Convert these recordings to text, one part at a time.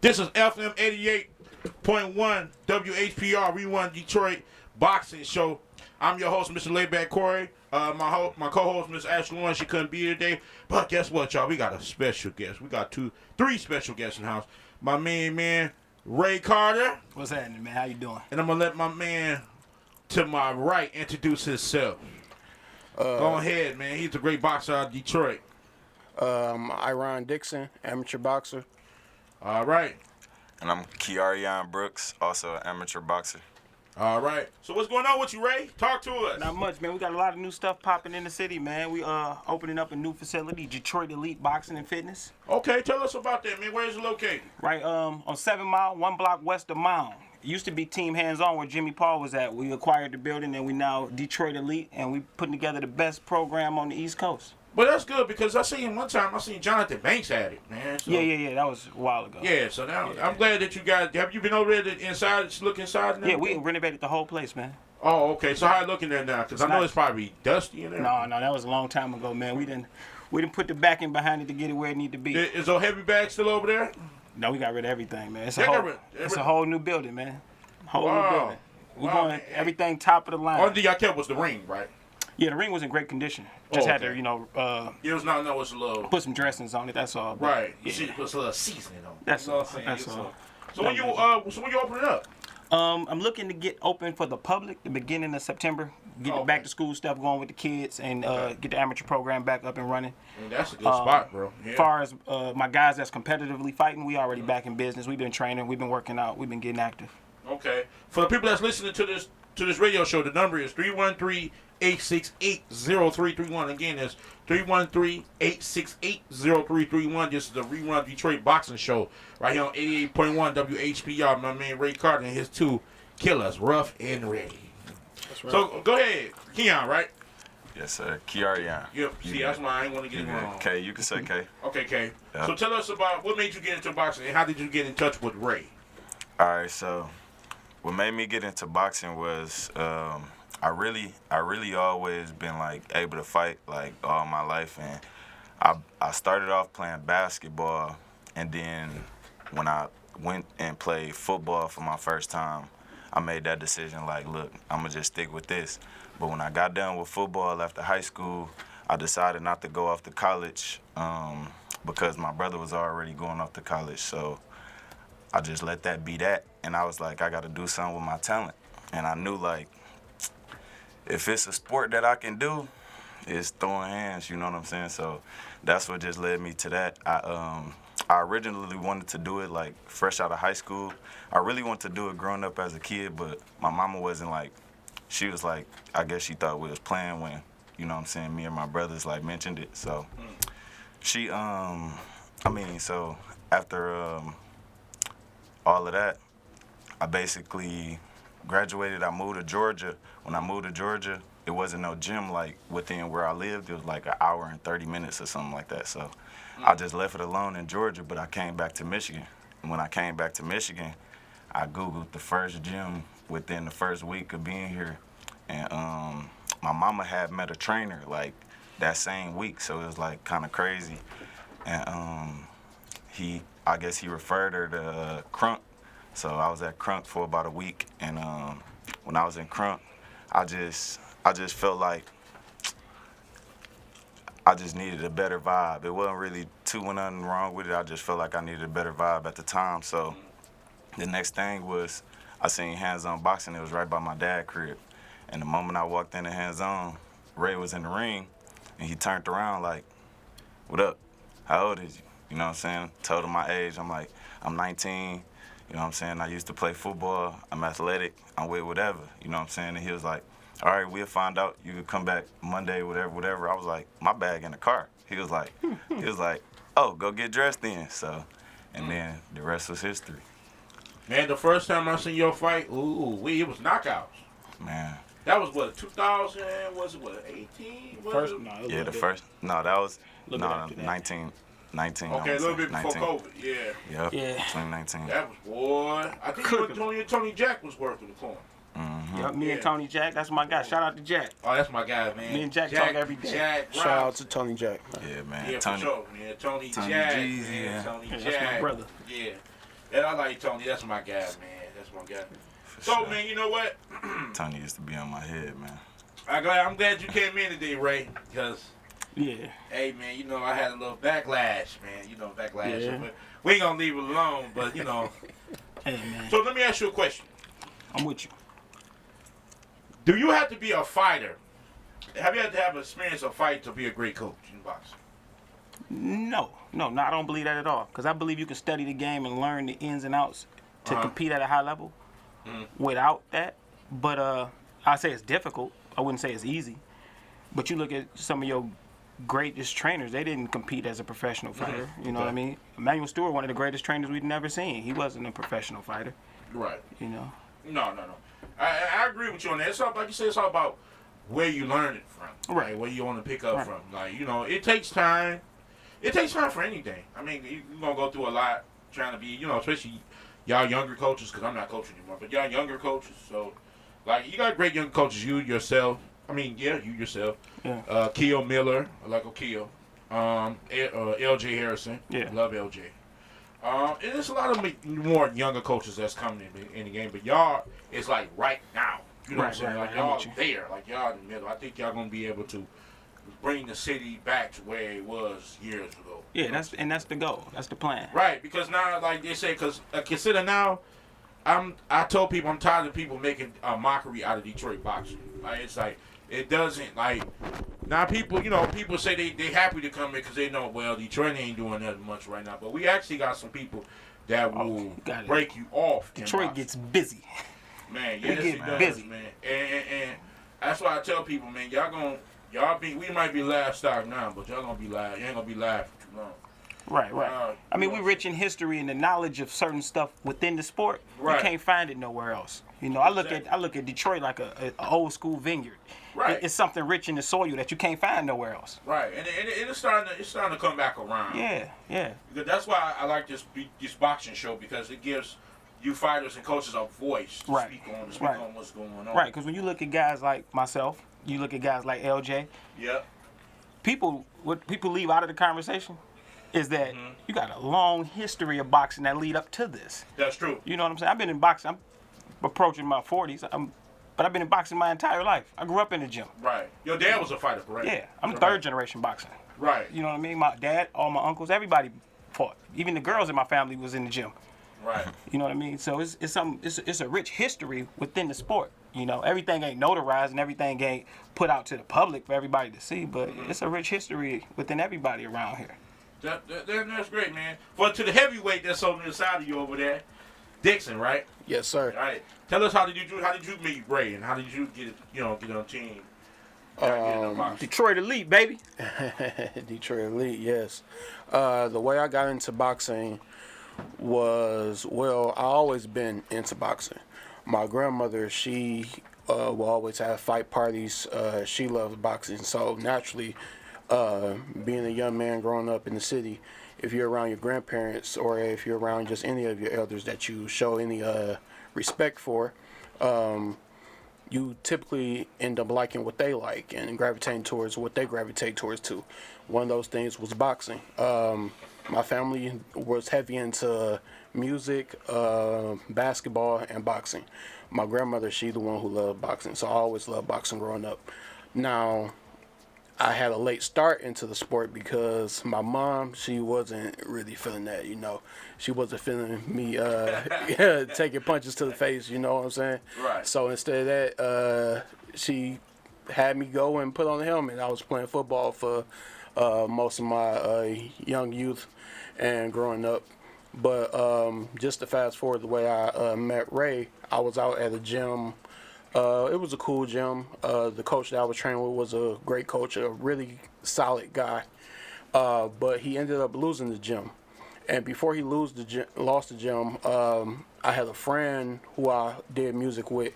This is FM 88.1 WHPR Rewind Detroit Boxing Show. I'm your host, Mr. Layback Corey. My co-host, Miss Ashley Warren, she couldn't be here today. But guess what, y'all? We got a special guest. We got three special guests in the house. My main man, Ray Carter. What's happening, man? How you doing? And I'm going to let my man to my right introduce himself. Go ahead, man. He's a great boxer out of Detroit. Dixon, amateur boxer. All right. And I'm Kiaryon Brooks, also an amateur boxer. All right. So what's going on with you, Ray? Talk to us. Not much, man. We got a lot of new stuff popping in the city, man. We opening up a new facility, Detroit Elite Boxing and Fitness. Okay, tell us about that, man. Where is it located? Right on 7 Mile, 1 block west of Mound. It used to be Team Hands On where Jimmy Paul was at. We acquired the building and we now Detroit Elite, and we putting together the best program on the East Coast. Well, that's good because I seen Jonathan Banks had it, man. So, Yeah. That was a while ago. Yeah, so now I'm glad that you guys, have you been over there to look inside? And yeah, we everything? renovated the whole place, man. Oh, okay. So how you looking there now? Because I know nice. it's probably dusty in there. No, that was a long time ago, man. We didn't put the backing behind it to get it where it need to be. Is those heavy bags still over there? No, we got rid of everything, man. It's Yeah, a whole new building, man. Whole new Wow. building. We're Wow, going man. everything top of the line. Only thing I kept was the ring, right? Yeah, the ring was in great condition. Just had to, It was not, no, it's a little. put some dressings on it. That's all. But, Right. Yeah. She put a little seasoning on it. That's You know all. what I'm saying? That's all. So when you open it up? I'm looking to get open for the public the beginning of September. Get the back to school stuff going with the kids and get the amateur program back up and running. Man, that's a good spot, bro. Yeah. As far as my guys that's competitively fighting, we already back in business. We've been training. We've been working out. We've been getting active. Okay. For the people that's listening to this radio show, the number is 313-868-0331. Again, that's 313-868-0331. This is the Rerun Detroit Boxing Show right here on 88.1 WHPR. My man Ray Carter and his two killers, Rough and Ready. That's right. So go ahead, Keon, right? Yes, sir. Kiaryon. Yep. See, that's why I ain't want to get it wrong. K, you can say K. Okay, Kay. Yeah. So tell us about what made you get into boxing and how did you get in touch with Ray? All right, so what made me get into boxing was I really always been like able to fight like all my life, and I started off playing basketball, and then when I went and played football for my first time, I made that decision like, look, I'm gonna just stick with this. But when I got done with football after high school, I decided not to go off to college because my brother was already going off to college, so I just let that be that, and I was like, I got to do something with my talent. And I knew, like, if it's a sport that I can do, it's throwing hands, you know what I'm saying? So that's what just led me to that. I originally wanted to do it, like, fresh out of high school. I really wanted to do it growing up as a kid, but my mama wasn't, like, she was, like, I guess she thought we was playing when, you know what I'm saying, me and my brothers, like, mentioned it. So she, so after all of that, I basically graduated. I moved to Georgia. When I moved to Georgia, it wasn't no gym like within where I lived. It was like an hour and 30 minutes or something like that. So I just left it alone in Georgia, but I came back to Michigan. And when I came back to Michigan, I Googled the first gym within the first week of being here. And my mama had met a trainer like that same week, so it was like kind of crazy. And I guess he referred her to Crunk. So I was at Crunk for about a week, and when I was in Crunk, I just felt like I just needed a better vibe. It wasn't really nothing wrong with it. I just felt like I needed a better vibe at the time. So the next thing was I seen Hands On Boxing. It was right by my dad's crib. And the moment I walked into Hands On, Ray was in the ring, and he turned around like, "What up? How old is you?" You know what I'm saying? Told him my age. I'm like, I'm 19. You know what I'm saying? I used to play football. I'm athletic. I'm with whatever. You know what I'm saying? And he was like, all right, we'll find out. You could come back Monday, whatever. I was like, my bag in the car. He was like, oh, go get dressed then. So, and then the rest was history. Man, the first time I seen your fight, it was knockouts. Man. That was what, 2000, was it what, 18? First, that was 19. 19. Okay, a little bit 19. before COVID, yeah. Yep, 2019. That was, boy, I think Tony Jack was working the corner. Mm-hmm. Yep, me and Tony Jack, that's my guy. Shout out to Jack. Oh, that's my guy, man. Me and Jack talk every day. Jack Shout out to Tony Jack. Yeah, man. Yeah, Tony, for sure. Yeah, Tony Jack. Jack. Jeezy, Tony Yeah, Jack. that's my brother. Yeah. And I like Tony. That's my guy, man. That's my guy. So, sure. man, you know what? Tony used to be on my head, man. I'm glad you came in today, Ray, because, Yeah. hey, man, you know, I had a little backlash, man. You know, backlash. Yeah. But we ain't going to leave it alone, but, you know. Hey, man. So let me ask you a question. I'm with you. Do you have to be a fighter? Have you had to have experience of fight to be a great coach in boxing? No, I don't believe that at all. Because I believe you can study the game and learn the ins and outs to compete at a high level without that. But I say it's difficult. I wouldn't say it's easy. But you look at some of your greatest trainers, they didn't compete as a professional fighter. You know what I mean? Emmanuel Stewart, one of the greatest trainers we've never seen. He wasn't a professional fighter. Right. You know? No. I agree with you on that. It's all, like you said, it's all about where you learn it from. Right. Like, where you want to pick up Right. from. Like, you know, it takes time. It takes time for anything. I mean, you're going to go through a lot trying to be, you know, especially y'all younger coaches, because I'm not coaching anymore, but y'all younger coaches. So, like, you got great young coaches, you yourself. You yourself. Yeah. Keo Miller, I like Keo. LJ Harrison. Yeah. Love LJ. And there's a lot of more younger coaches that's coming in the game, but y'all, it's like right now. You know what I'm saying? Like, I'm y'all with you. there. Like, y'all in the middle. I think y'all going to be able to bring the city back to where it was years ago. Yeah, that's the goal. That's the plan. Right, because now, like they say, because consider now, I told people I'm tired of people making a mockery out of Detroit boxing. Like, it's like, it doesn't, like, now people, you know, people say they happy to come in because they know, well, Detroit ain't doing that much right now. But we actually got some people that will break you off. Detroit gets busy. Man, yes, get it does, busy. man. And that's why I tell people, man, we might be live stock now, but y'all gonna be live. You ain't gonna be live for too long. Right. I mean, we're rich in history and the knowledge of certain stuff within the sport. Right. You can't find it nowhere else. You know, I look at Detroit like a old school vineyard. Right. It's something rich in the soil that you can't find nowhere else. Right, and it's starting to come back around. Yeah. Because that's why I like this boxing show, because it gives you fighters and coaches a voice to speak on what's going on. Right, because when you look at guys like myself, you look at guys like LJ. Yep. What people leave out of the conversation is that you got a long history of boxing that lead up to this. That's true. You know what I'm saying? I've been in boxing. I'm approaching my 40s. But I've been in boxing my entire life. I grew up in the gym. Right. Your dad was a fighter, correct? Yeah, I'm third generation boxing. Right. You know what I mean? My dad, all my uncles, everybody fought. Even the girls in my family was in the gym. Right. You know what I mean? So it's a rich history within the sport. You know, everything ain't notarized and everything ain't put out to the public for everybody to see, but it's a rich history within everybody around here. That's great, man. For to the heavyweight that's on the side of you over there, Dixon, right? Yes, sir. All right. Tell us how did you meet Ray, and how did you get on a team? Detroit Elite, baby. Detroit Elite, yes. The way I got into boxing was, well, I always been into boxing. My grandmother, she will always have fight parties. She loved boxing, so naturally, being a young man growing up in the city, if you're around your grandparents or if you're around just any of your elders that you show any respect for, you typically end up liking what they like and gravitating towards what they gravitate towards too. One of those things was boxing. My family was heavy into music, basketball, and boxing. My grandmother, she's the one who loved boxing, so I always loved boxing growing up. Now, I had a late start into the sport because my mom, she wasn't really feeling that, you know. She wasn't feeling me taking punches to the face, you know what I'm saying? Right. So instead of that, she had me go and put on the helmet. I was playing football for most of my young youth and growing up. But just to fast forward the way I met Ray, I was out at a gym. It was a cool gym. The coach that I was training with was a great coach, a really solid guy. But he ended up losing the gym. And before he lost the gym, I had a friend who I did music with.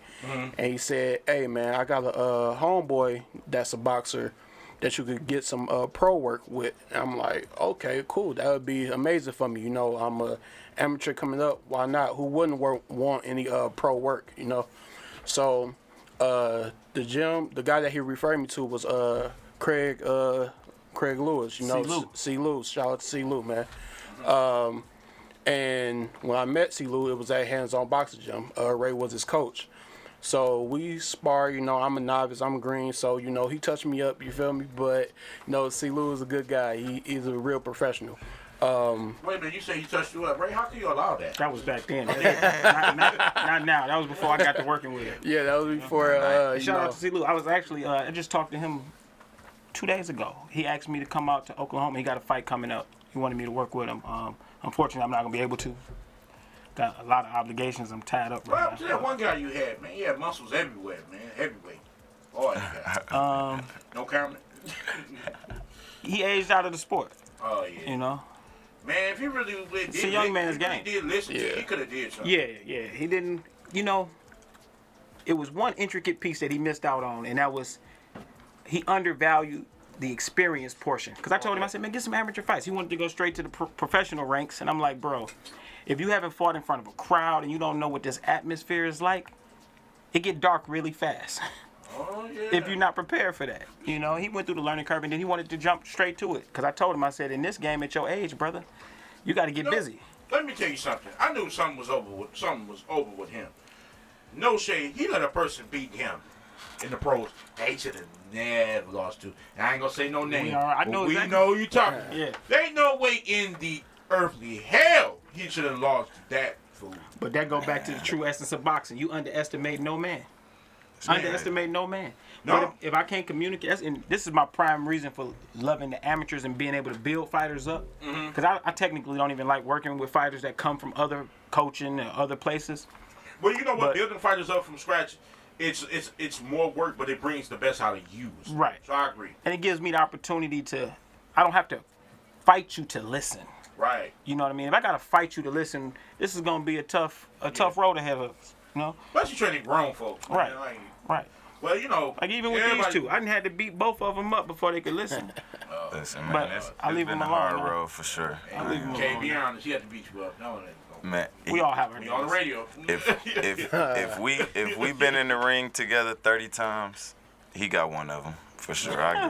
And he said, hey, man, I got a homeboy that's a boxer that you could get some pro work with. And I'm like, okay, cool. That would be amazing for me. You know, I'm a amateur coming up. Why not? Who wouldn't want any pro work, you know? So the guy that he referred me to was Craig Lewis, you know, C. Lewis. Shout out to C. Lewis, man. And when I met C. Lou, it was at Hands On Boxing Gym. Ray was his coach. So we spar, I'm a novice, I'm green, so, he touched me up, you feel me? But, C. Lou is a good guy. He's a real professional. Wait a minute, you say he touched you up. Ray, how can you allow that? That was back then. not now. That was before I got to working with him. Yeah, that was before, Shout out to C. Lou. I was actually, I just talked to him 2 days ago. He asked me to come out to Oklahoma. He got a fight coming up. He wanted me to work with him. Unfortunately, I'm not going to be able to. Got a lot of obligations. I'm tied up What right happened to now. that one guy you had, man? He had muscles everywhere, man. Heavyweight. Oh, yeah. No comment? He aged out of the sport, Oh, yeah. Man, if he really did, It's a young man's if he game. did listen to you, Yeah. he could have did something. Yeah. He didn't, it was one intricate piece that he missed out on, and that was he undervalued the experience portion. Because I told him, I said, man, get some amateur fights. He wanted to go straight to the professional ranks, and I'm like, bro, if you haven't fought in front of a crowd and you don't know what this atmosphere is like, it get dark really fast. Oh, yeah. If you're not prepared for that. He went through the learning curve, and then he wanted to jump straight to it. Because I told him, I said, in this game at your age, brother, you got to get busy. Let me tell you something. I knew something was over with him. No shade. He let a person beat him in the pros. They should have never lost to. I ain't gonna say no name. I know but we exactly. know who you talking. Yeah. There ain't no way in the earthly hell he should have lost to that fool. But that go back to the true essence of boxing. You underestimate no man. Underestimate no man. No. But if I can't communicate, and this is my prime reason for loving the amateurs and being able to build fighters up. Because I technically don't even like working with fighters that come from other coaching and other places. Well, you know what? But- Building fighters up from scratch, it's more work, but it brings the best out of you. Right. So I agree. And it gives me the opportunity to, I don't have to fight you to listen. Right. You know what I mean? If I got to fight you to listen, this is going to be a tough road ahead of us. Especially training grown folks. man. Right. Right. Well, Like even with these two, I didn't have to beat both of them up before they could listen. Listen, man, But it's I leave been him a hard alone, man. road for sure. Can't be honest. He had to beat you up. No, Man, We all have our we on the days. radio. if we been in the ring together 30 times, he got one of them for sure. I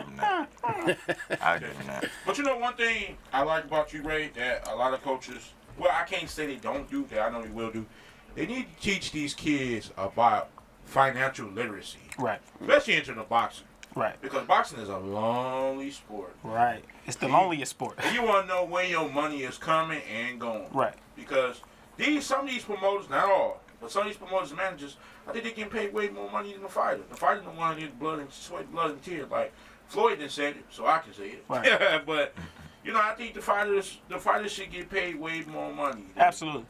give him that. But you know one thing I like about you, Ray, that a lot of coaches, well, I can't say they don't do, that I know they will do. They need to teach these kids about financial literacy, Right. especially into the boxing. Right. Because boxing is a lonely sport. Right. It's the loneliest sport. And you want to know when your money is coming and going. Right. Because some of these promoters, not all, but some of these promoters and managers, I think they getting paid way more money than the fighter. The fighter don't want to get blood and sweat, blood and tears. Like Floyd didn't say it, so I can say it. Right. But I think the fighters should get paid way more money. Absolutely.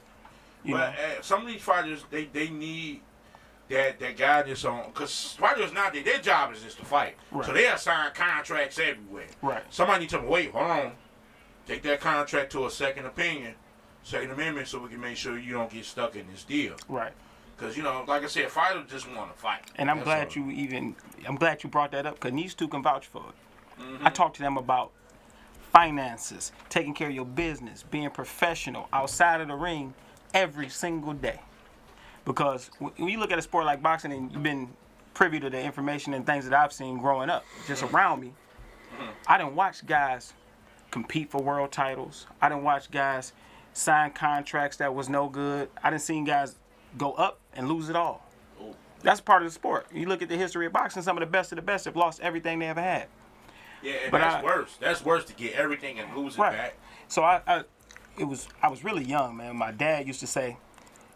You know. But some of these fighters, they need that guidance on, because fighters now, their job is just to fight. Right. So they assign contracts everywhere. Right. Somebody needs to wait, hold on, take that contract to a second opinion, second amendment, so we can make sure you don't get stuck in this deal. Right. Because like I said, fighters just want to fight. And I'm That's glad all. I'm glad you brought that up, because these two can vouch for it. I talked to them about finances, taking care of your business, being professional outside of the ring every single day. Because when you look at a sport like boxing, and you've been privy to the information and things that I've seen growing up, just around me, I didn't watch guys compete for world titles. I didn't watch guys sign contracts that was no good. I didn't see guys go up and lose it all. That's part of the sport. You look at the history of boxing, some of the best have lost everything they ever had. Yeah, and But that's worse. That's worse to get everything and lose it Right. back. So I was really young, man. My dad used to say,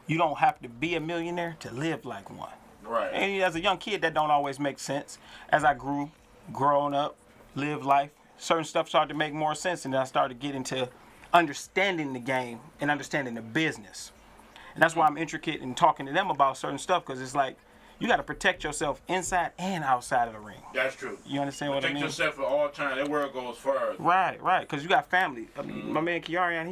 you don't have to be a millionaire to live like one. Right. And as a young kid, that don't always make sense. As I growing up, lived life, certain stuff started to make more sense, and then I started getting to understanding the game and understanding the business. And that's why I'm intricate in talking to them about certain stuff, because it's like, you got to protect yourself inside and outside of the ring. That's true. You understand what I Protect mean? yourself at all times. That word goes further. Right, because you got family. I mean, my man Kiaryon,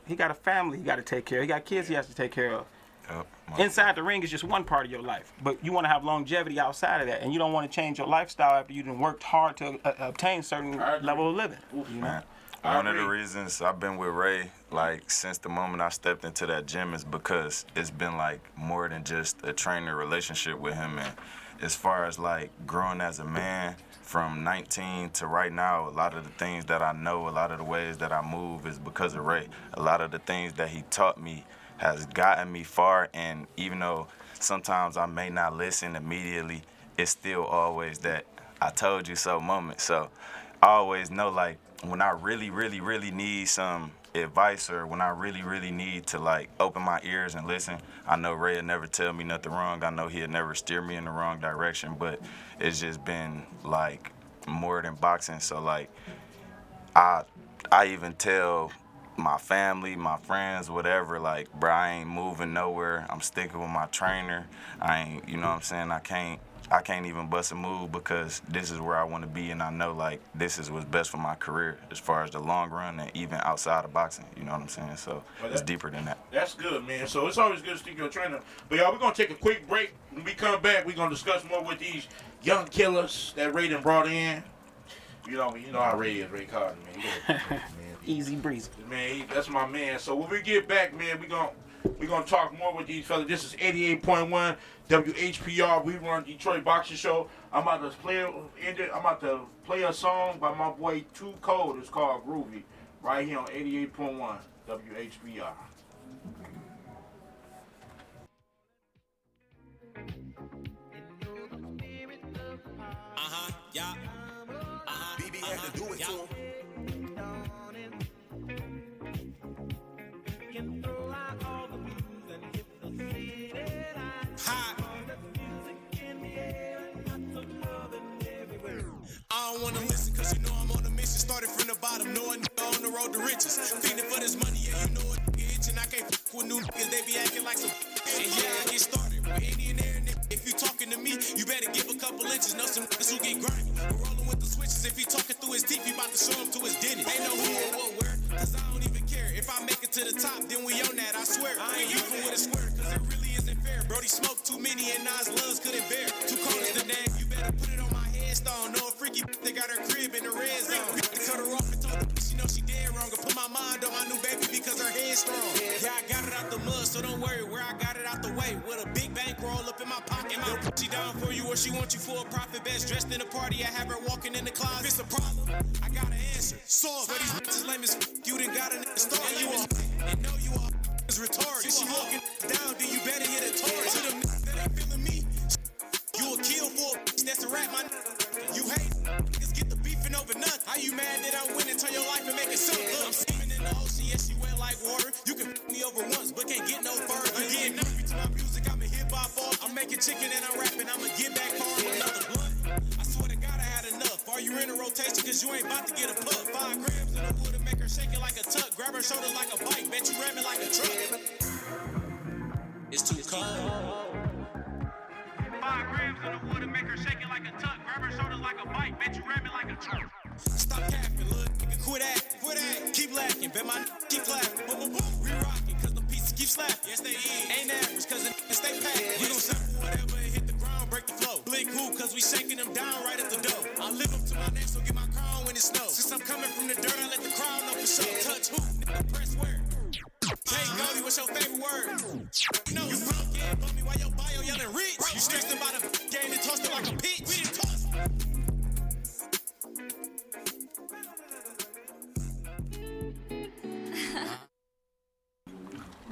he got a family he got to take care of. He got kids he has to take care of. Yep. Inside the ring is just one part of your life, but you want to have longevity outside of that, and you don't want to change your lifestyle after you've worked hard to obtain certain level of living. You know? One of the reasons I've been with Ray, like, since the moment I stepped into that gym is because it's been, like, more than just a trainer relationship with him. And as far as, like, growing as a man, from 19 to right now, a lot of the things that I know, a lot of the ways that I move is because of Ray. A lot of the things that he taught me has gotten me far, and even though sometimes I may not listen immediately, it's still always that I told you so moment. So I always know, like, when I really, really, really need some advice, or when I really, really need to, like, open my ears and listen, I know Ray will never tell me nothing wrong. I know he'll never steer me in the wrong direction, but it's just been, like, more than boxing. So, like, I even tell my family, my friends, whatever, like, bro, I ain't moving nowhere. I'm sticking with my trainer. I ain't, you know what I'm saying? I can't even bust a move because this is where I want to be, and I know, like, this is what's best for my career as far as the long run and even outside of boxing. You know what I'm saying? So it's deeper than that. That's good, man. So it's always good to stick to your trainer. But y'all, we're gonna take a quick break. When we come back, we're gonna discuss more with these young killers that Ray done brought in. You know how Ray is, Ray Carter, man. Man. Easy breezy. Man, that's my man. So when we get back, man, we're gonna talk more with these fellas. This is 88.1 WHPR. We run Detroit Boxing Show. I'm about to play a song by my boy Too Cold. It's called Groovy. Right here on 88.1 WHPR. Yeah. BB had to do it to him. I don't wanna listen, cause you know I'm on a mission. Started from the bottom, knowing on the road to riches. Feeding for this money, yeah, you know it. Itching, I can't f with new niggas, they be acting like some. And yeah, I get started with any and every nigga. If you talking to me, you better give a couple inches. Know some niggas who get grimy. We're rolling with the switches. If he talking through his teeth, he about to show him to his dentist. Ain't no who or what where, cause I don't even care. If I make it to the top, then we on that, I swear. I ain't using with a square, cause it really isn't fair. Brody smoked too many and Nas Loves couldn't bear. Too cold is the name, you better put it on my headstone. No freaky, they got her crib in the red zone. Cut her off and told her she know she dead wrong. And put my mind on my new baby because her head's strong. Yeah, I got it out the mud, so don't worry where I got it out the way. With a big bankroll up in my pocket. She down for you or she want you for a profit. Best dressed in a party, I have her walking in the closet. If it's a problem, I got an answer. Solve. But these bitches lame as you done got a nigga star. And you are, and know you are is retarded. Since she walking down, then you better hit a torch. To them niggas that ain't feeling me, you a kill for a bitch that's a rap, my nigga. You hate niggas get the beefing over nothing. How you mad that I'm winning? Turn your life and make it something. I'm swimming in the ocean, yeah, she wet like water. You can f me over once, but can't get no further. I'm getting nervy to my music, I'm a hip-hop fall. I'm making chicken and I'm rapping, I'ma get back hard with another blunt. I swear to God I had enough. Are you in a rotation? Cause you ain't about to get a puck. 5 grams in the wood to make her shake it like a tuck. Grab her shoulders like a bike, bet you ramming like a truck. It's too cold. 5 grams in the wood to make her shake it like a tuck. Grab her shoulders like a bike, bet you ramming like a truck. Stop capping, look, nigga, quit acting. Keep lacking, bet my keep clapping. Boom, boom, boom. We rockin', cause the pieces keep slapping. Yes, they is. Ain't average, cause the niggas stay packed. We gon' sample whatever and hit the ground, break the flow. Blink cool, cause we shaking them down right at the door. I live up to my name, so get my crown when it snows. Since I'm coming from the dirt, I let the crowd know for sure. Touch who, nigga, press where? Hey, Goldie, what's your favorite word? No, you broke, yeah, bump me while your bio yelling rich. You stressed about a game and tossed it like a pitch. We didn't toss.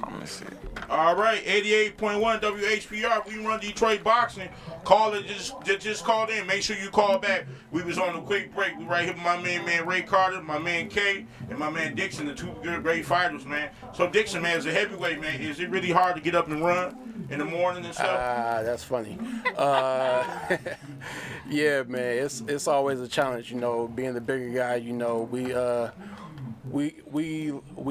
Let me see. All right, 88.1 WHPR. We run Detroit Boxing. Call it, just called in. Make sure you call back. We was on a quick break. We right here with my man Ray Carter, my man K, and my man Dixon, the two good great fighters, man. So Dixon, man, as a heavyweight, man, is it really hard to get up and run in the morning and stuff? That's funny. Yeah, man, it's always a challenge, you know, being the bigger guy. You know, we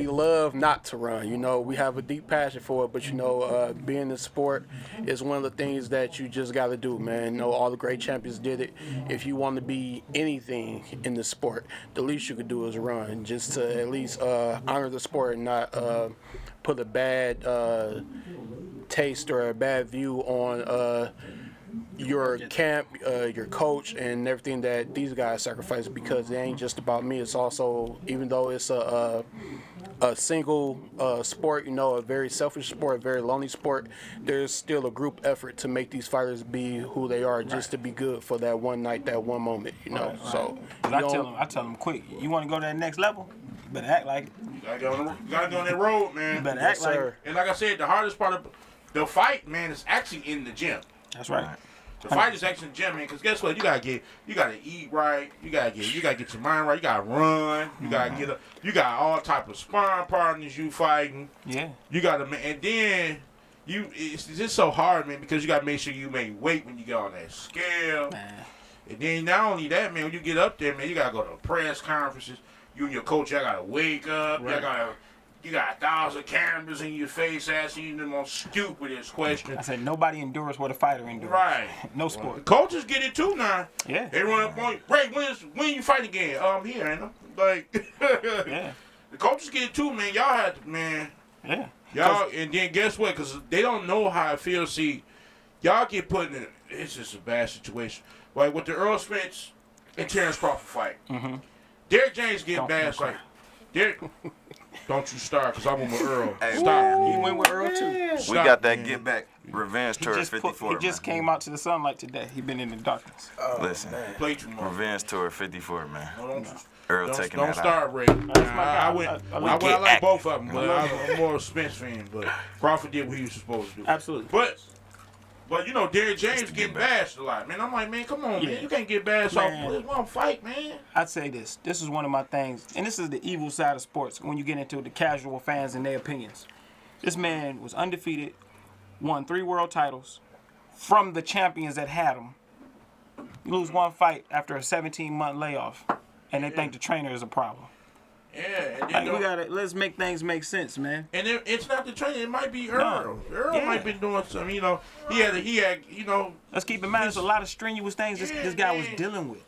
love not to run. You know, we have a deep passion for it, but you know, being in the sport is one of the things that you just got to do, man. You know, all the great champions did it. If you want to be anything in the sport, the least you could do is run, just to at least honor the sport and not put a bad taste or a bad view on your camp, your coach, and everything that these guys sacrifice, because it ain't just about me. It's also, even though it's a a single sport, a very selfish sport, a very lonely sport, there's still a group effort to make these fighters be who they are, just to be good for that one night, that one moment, So I tell them quick. You want to go to that next level? You better act like it. You gotta go on that road, man. You better act like it. And like I said, the hardest part of the fight, man, is actually in the gym. That's right. The fight is actually in the gym, man. Because guess what? You gotta eat right. You gotta get your mind right. You gotta run. You gotta get up. You got all type of sparring partners you fighting. Yeah. You gotta, and then it's just so hard, man, because you gotta make sure you make weight when you get on that scale. Man. And then not only that, man, when you get up there, man, you gotta go to press conferences. You and your coach, y'all gotta wake up. Right. You got 1,000 cameras in your face asking you the most stupidest questions. I said nobody endures what a fighter endures. Right. No sport. Well, coaches get it too now. Yeah. They run up on you. Ray, when you fight again? Here, ain't like. Yeah. The coaches get it too, man. Y'all had to, man. Yeah. Y'all, and then guess what? Because they don't know how it feels. See, y'all get put in. It's just a bad situation. Like with the Earl Spence and Terrence Crawford fight. Mm-hmm. Derrick James getting bashed like. Derrick, don't you start, because I went with Earl. Hey, Stop. He went with Earl too. We got that get back revenge tour at He 54. just man. came out to the sunlight today. He been in the darkness. Listen, Play too much. revenge tour 54, man. Don't Earl taking don't that start, out. Ray. my guy. I I like both of them, but I'm more of a Spence fan. But Crawford did what he was supposed to do. Absolutely. But Derrick James getting bashed a lot, man. I'm like, man, come on, Yeah. man. You can't get bashed Man. off this one fight, man. I'd say this. This is one of my things, and this is the evil side of sports when you get into the casual fans and their opinions. This man was undefeated, won 3 world titles from the champions that had him. You lose one fight after a 17-month layoff, and they think the trainer is a problem. Yeah, and then Let's make things make sense, man. and it's not the trainer. It might be Earl. Earl Yeah. might be doing something. He had. Let's keep in mind there's a lot of strenuous things this guy was dealing with.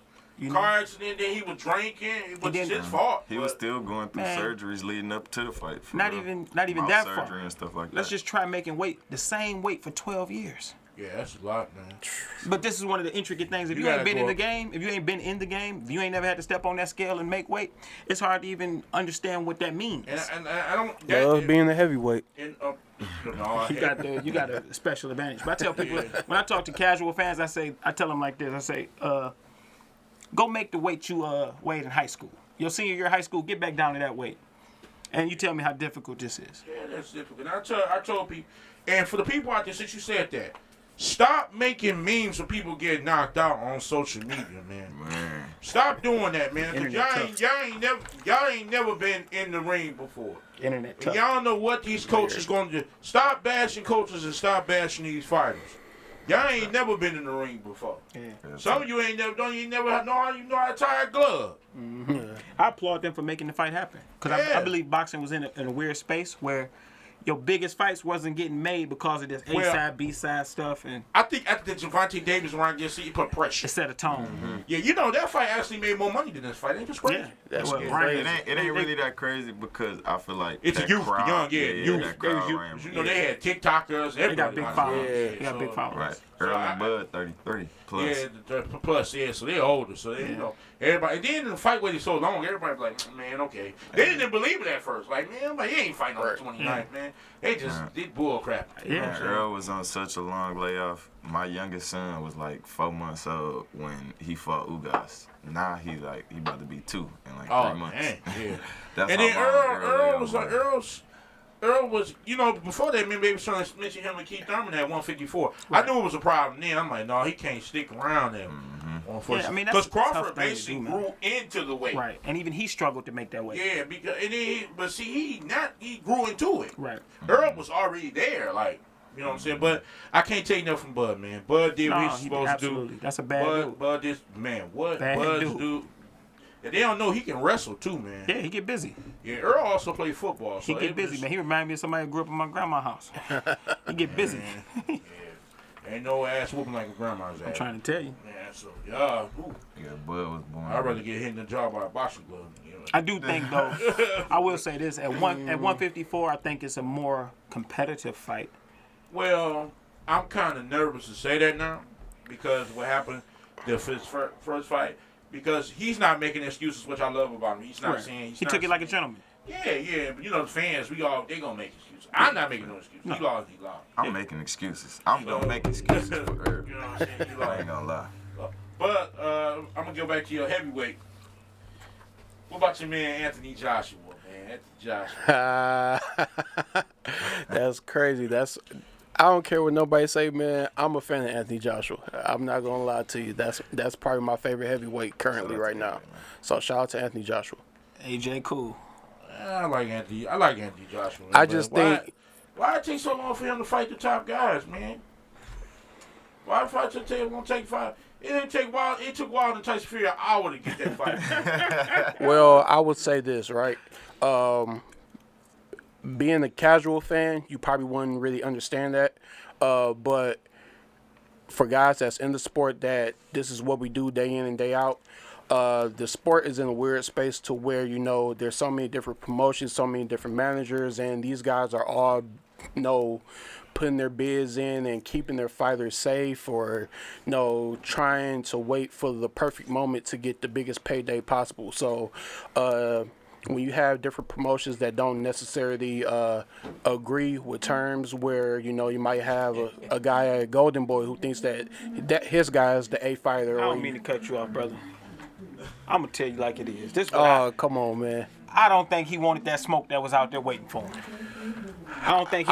Car accident. Then he was drinking. It was then- his fault. He was still going through Man. surgeries leading up to the fight. for Not real. even Mouth that surgery far. and stuff like Let's that. just try making the same weight for 12 years. Yeah, that's a lot, man. But this is one of the intricate things. If You you ain't gotta been go in the up. game, if you you ain't never had to step on that scale and make weight, it's hard to even understand what that means. And I don't. Love being the heavyweight. No, I You got a special advantage. But I tell people when I talk to casual fans, I tell them like this. I say, go make the weight you weighed in high school. Your senior year of high school, get back down to that weight, and you tell me how difficult this is. Yeah, that's difficult. I told people, and for the people out there, since you said that, stop making memes of people getting knocked out on social media, man. Stop doing that, man. Cause y'all ain't never been in the ring before. Internet And tough. y'all know what these coaches gonna do. Stop bashing coaches and stop bashing these fighters. Y'all ain't never been in the ring before. Yeah. Some of you ain't never know how to tie a glove. I applaud them for making the fight happen. Because Yeah. I believe boxing was in a weird space where your biggest fights wasn't getting made because of this A-side, B-side stuff, and I think after the Javante Davis round, he put pressure. it set a tone. Yeah, that fight actually made more money than this fight. Ain't just crazy. Yeah. That's Well, good. Ryan- It ain't really that crazy because I feel like It's that a youth, crowd, the young, youth. that crowd You ran- they had TikTokers. They got everybody big out followers. there. They got big followers. Right. So Earl I- and Bud 33 plus. Yeah, the plus, so they're older, so they everybody. And then the fight waited so long, everybody was like, man, okay. They didn't believe it at first. Like, man, I'm like, he ain't fighting on the 29th, man. They just did bull crap. You know what I'm Man, saying? Earl was on such a long layoff. My youngest son was like 4 months old when he fought Ugas. Now he about to be 2 in like 3 months. Man, yeah. That's And how then long Earl was layoff like, Earl was, before that, maybe they was trying to mention him and Keith Thurman at 154. I knew it was a problem then. I'm like, no, he can't stick around there. Yeah, I mean, that's because a tough Crawford thing to basically do, man. grew into the weight. Right, and even he struggled to make that weight. Yeah, because he grew into it. Right. Earl was already there, like, you know what I'm saying? But I can't take nothing from Bud, man. Bud did what he was supposed to do. Absolutely. That's a bad dude. Bud, this man, what Bad Bud's dude. do? And they don't know he can wrestle too, man. Yeah, he get busy. Yeah, Earl also played football. He So get it busy, was- man. He remind me of somebody who grew up in my grandma's house. He get busy. Yeah. Ain't no ass whooping like a grandma's ass. I'm trying to tell you. Man, so ooh, Yeah, Bud was born. I'd rather get hit in the jaw by a boxing glove. I do think though, I will say this at 154, I think it's a more competitive fight. Well, I'm kind of nervous to say that now because what happened, his first fight, because he's not making excuses, which I love about him. He's not Right. saying He took it like a gentleman. Yeah, but the fans, they gonna make excuses. I'm not making no excuses. He lost. I'm making excuses. I'm gonna make excuses for her. You know what I'm saying? He I lost. ain't gonna lie. But I'm gonna go back to your heavyweight. What about your man Anthony Joshua, man? Anthony Joshua. That's crazy. I don't care what nobody say, man. I'm a fan of Anthony Joshua. I'm not gonna lie to you. That's probably my favorite heavyweight currently right now. So shout out to Anthony Joshua. AJ cool. I like Anthony Joshua. Man, I just think why it take so long for him to fight the top guys, man? Why the fight won't take 5? It didn't take a while. It took Wilder and Tyson Fury an hour to get that fight. Well, I would say this, right? Being a casual fan, you probably wouldn't really understand that. But for guys that's in the sport, that this is what we do day in and day out. The sport is in a weird space to where, there's so many different promotions, so many different managers, and these guys are all, putting their bids in and keeping their fighters safe, or trying to wait for the perfect moment to get the biggest payday possible. So when you have different promotions that don't necessarily agree with terms, where you might have a guy at Golden Boy who thinks that his guy is the A fighter. I don't mean to cut you off, brother. I'm gonna tell you like it is. This is come on, man. I don't think he wanted that smoke that was out there waiting for him. I don't think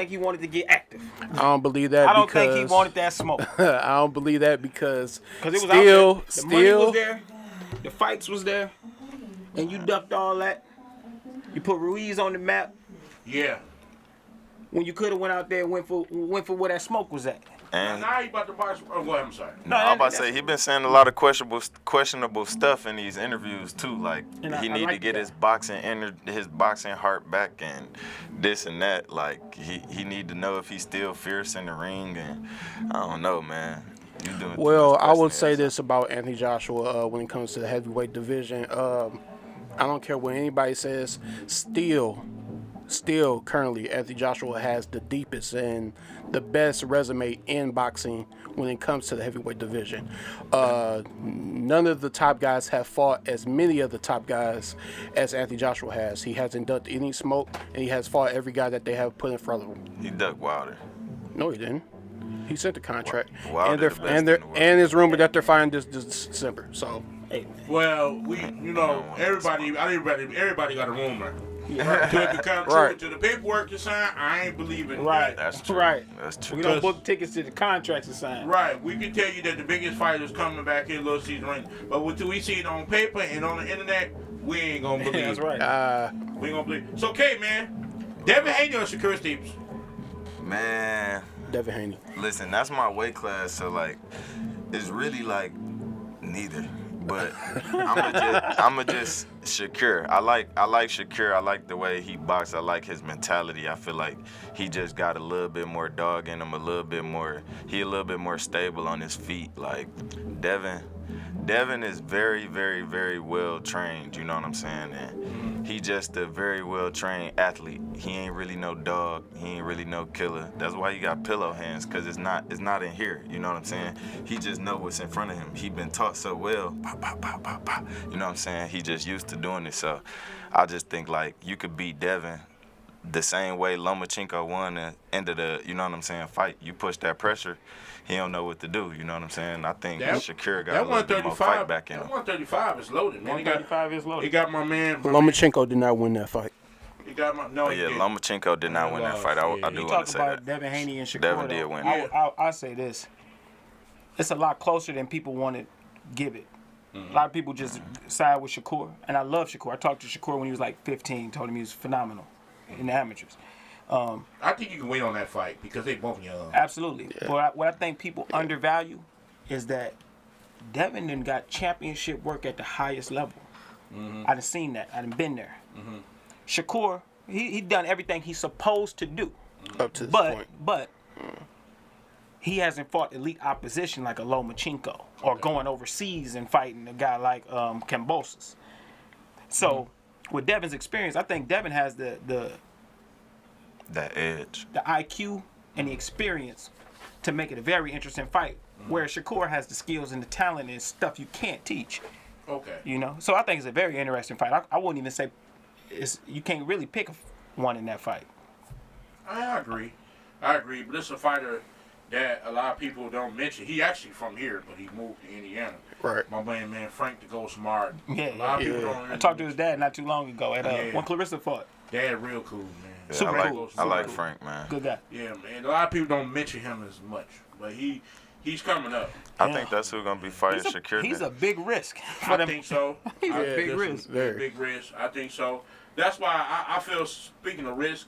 he wanted to get active. I don't believe that. I don't think he wanted that smoke. I don't believe that because it was still, out there. The money was there. The fights was there. And you ducked all that. You put Ruiz on the map Yeah. when you could have went out there and went for where that smoke was at. And Now he about to box. Oh, go ahead. I'm sorry. no, I'm about to say he been saying a lot of questionable stuff in these interviews too. Like And he I need like to get that. his boxing heart back and this and that. Like he need to know if he's still fierce in the ring. And I don't know, man. You doing too Well, much I would questioning say yourself. this about Anthony Joshua when it comes to the heavyweight division. I don't care what anybody says. Still, currently, Anthony Joshua has the deepest and the best resume in boxing when it comes to the heavyweight division. None of the top guys have fought as many of the top guys as Anthony Joshua has. He hasn't ducked any smoke, and he has fought every guy that they have put in front of him. He ducked Wilder. No, he didn't. He sent the contract, Wilder the best in the world. and it's rumored that they're fighting this December. So, Well, everybody got a rumor. Till it become Right. to the paperwork to sign, I ain't believing Right. that. That's true. Right. That's true. We don't book tickets to the contracts to sign. Right, we can tell you that the biggest fighter's coming back in Little Caesar Ring, but until we see it on paper and on the internet, we ain't gonna believe. That's right. We ain't gonna believe. So, okay, man. Devin Haney or Shakur Stevens? Man, Devin Haney. listen, that's my weight class, so like, it's really like neither. But I'ma just Shakur. I like Shakur. I like the way he boxes. I like his mentality. I feel like he just got a little bit more dog in him, he a little bit more stable on his feet. Like Devin is very, very, very well trained, you know what I'm saying? And he just a very well trained athlete. He ain't really no dog. He ain't really no killer. That's why he got pillow hands, cause it's not in here, you know what I'm saying? He just know what's in front of him. He been taught so well. Pop, pop, pop, pop, pop. You know what I'm saying? He just used to doing it. So I just think like you could beat Devin the same way Lomachenko won the end of the, you know what I'm saying, fight. You push that pressure, he don't know what to do, you know what I'm saying? I think Shakur got a little bit more fight back in him. That 135 is loaded, man. 135 is loaded. He got my man. Lomachenko did not win that fight. He got my no. Oh, yeah, Lomachenko did not win that fight. I do You want talk to say about that. Devin Haney and Shakur. Devin though. did win. I say this. It's a lot closer than people want to give it. A lot of people just side with Shakur, and I love Shakur. I talked to Shakur when he was like 15, told him he was phenomenal in the amateurs. I think you can wait on that fight because they both young. Absolutely. But what I think people undervalue is that Devin done got championship work at the highest level. I done seen that. I done been there. Shakur, he done everything he's supposed to do. Up to this point. But he hasn't fought elite opposition like a Lomachenko or going overseas and fighting a guy like Kambosos. So with Devin's experience, I think Devin has the That edge. IQ and the experience to make it a very interesting fight. Where Shakur has the skills and the talent and stuff you can't teach. Okay. You know, so I think it's a very interesting fight. I wouldn't even say you can't really pick one in that fight. I agree, but it's a fighter that a lot of people don't mention. He actually from here, but he moved to Indiana. Right. My man Frank the Ghost Smart. Yeah, A lot of people don't I talked to his dad not too long ago at Yeah. when Clarissa fought. Dad real cool, man. Yeah, Super I like, cool. I like Super Frank, man. Good guy. Yeah, man. A lot of people don't mention him as much, but he's coming up. I think that's who's gonna be fighting Shakir. He's a big risk. I think so. He's a I- big listen, risk. Very. Big risk. I think so. That's why I feel, speaking of risk,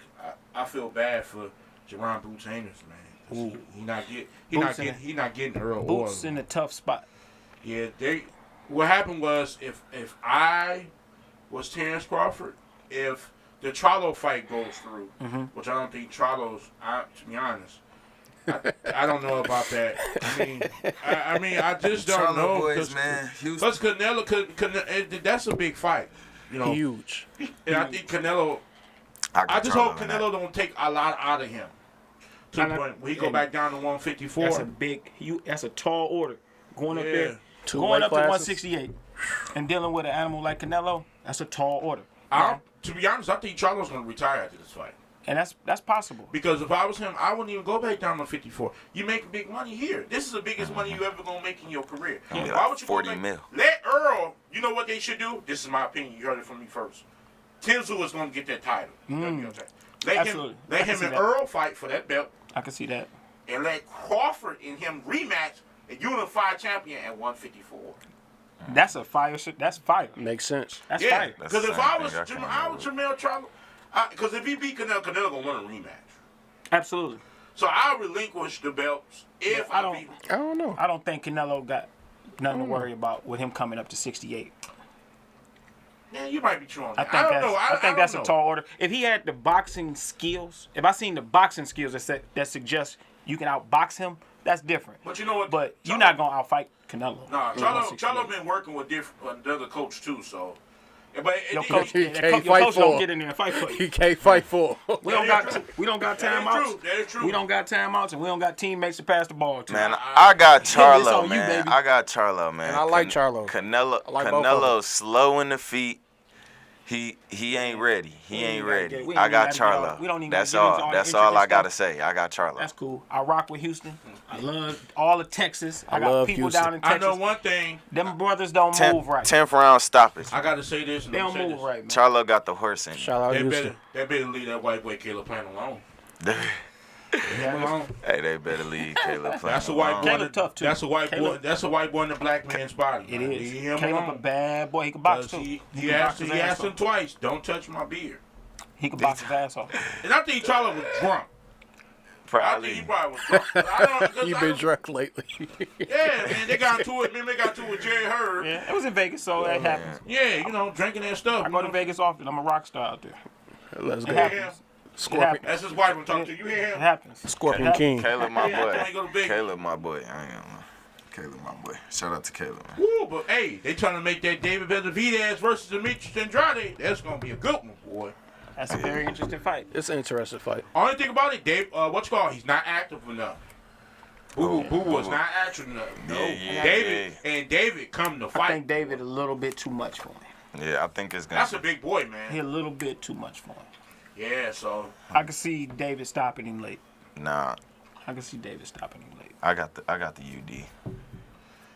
I feel bad for Jerron Boots Haynes, man. He not getting Earl Boots Orr. in a tough spot. Yeah, what happened was if I was Terrence Crawford, if the Charlo fight goes through, which I don't think Charlo's, to be honest, I don't know about that. I mean, I just don't Charlo know. boys, man. Houston. Plus Canelo, that's a big fight. You know, Huge. and I think Canelo. got I just Charlo hope in that. Canelo don't take a lot out of him. To the point when he go back down to 154. That's a big. That's a tall order. Going up Yeah. there, Two going weight up to classes. 168, and dealing with an animal like Canelo. That's a tall order. To be honest, I think Charlo's gonna retire after this fight. And that's possible. Because if I was him, I wouldn't even go back down to 54. You make big money here. This is the biggest money you ever gonna make in your career. Yeah, Why would you 40 go back? mil. Let Earl. You know what they should do? This is my opinion. You heard it from me first. Tenzu is gonna get that title. Let Absolutely. him I can see and that. Earl fight for that belt, I can see that. and let Crawford and him rematch a unified champion at 154. That's a fire. That's fire. Makes sense. That's Yeah, fire. That's because the if same I thing was I came Jamel Charlo, because if he beat Canelo gonna win a rematch. Absolutely. So I'll relinquish the belts if I I don't- beat him. I don't know. I don't think Canelo got nothing to worry about with him coming up to 68. Man, you might be true on I that. think I don't that's, know. I think that's a tall order. If he had the boxing skills, if I seen the boxing skills that suggest you can outbox him, that's different. But you know what? But you're not gonna outfight Canelo. Nah, at Charlo 168. been working with another coach too, so. But Your coach, He your can't coach fight don't for get in there and fight for He you. can't fight for. We don't That is got true. we don't got That is timeouts. true. That is true. We don't got timeouts, and we don't got teammates to pass the ball to. Man, I got It's Charlo, on you, man. baby. I got Charlo, man. And I like Charlo. Canelo, I like both of them. Canelo's slow in the feet. He ain't ready. He ain't ain't gotta ready. get- we I ain't got even gotta get all- Charlo. we don't even That's gotta get into all. all the That's all I intricate gotta stuff. say. I got Charlo. That's cool. I rock with Houston. I love all of Texas. I got love people Houston. down in I Texas. know one thing. Them brothers don't move right. 10th round stoppage. I got to say this. And They I'm don't gonna say move this. right, man. Charlo got the horse in. him. Shout out Houston. They better leave that white boy Caleb Plant alone. Leave him alone. Hey, they better leave Caleb playing. That's a white boy. Caleb tough, too. That's a white boy. Caleb- That's a white boy in the black man's body. It man. is. Leave him Caleb a alone. bad boy. He can box 'Cause too. he can box asked his ass him off. twice. Don't touch my beard. He can box his ass off. And I think Charlo was drunk. I think he probably was drunk. But I don't- 'cause You've I been don't- drunk lately. Yeah, man. They got into it. Man, they got into it with Jerry Hurd. Yeah, it was in Vegas, so that happens. Yeah, you know, drinking that stuff. I go to Vegas often. I'm a rock star out there. Let's It go. happens. Yeah. It Scorpion, happens. That's his wife I'm talking to. You hear It him? happens. Scorpion King. Caleb, my Yeah, boy. I go to Vegas. Caleb, my boy. I ain't gonna lie. Caleb, my boy. Shout out to Caleb, man. Woo, but hey, they trying to make that David Benavidez versus Demetrius Andrade. That's gonna be a good one, boy. That's a very interesting fight. It's an interesting fight. Only thing about it, Dave, what's called? He's not active enough. Boo was not active enough. No, Yeah, David come to I fight. think David a little bit too much for him. Yeah, I think it's gonna. That's a big boy, man. He a little bit too much for him. Yeah, so I can see David stopping him late. Nah, I can see David stopping him late. I got the UD.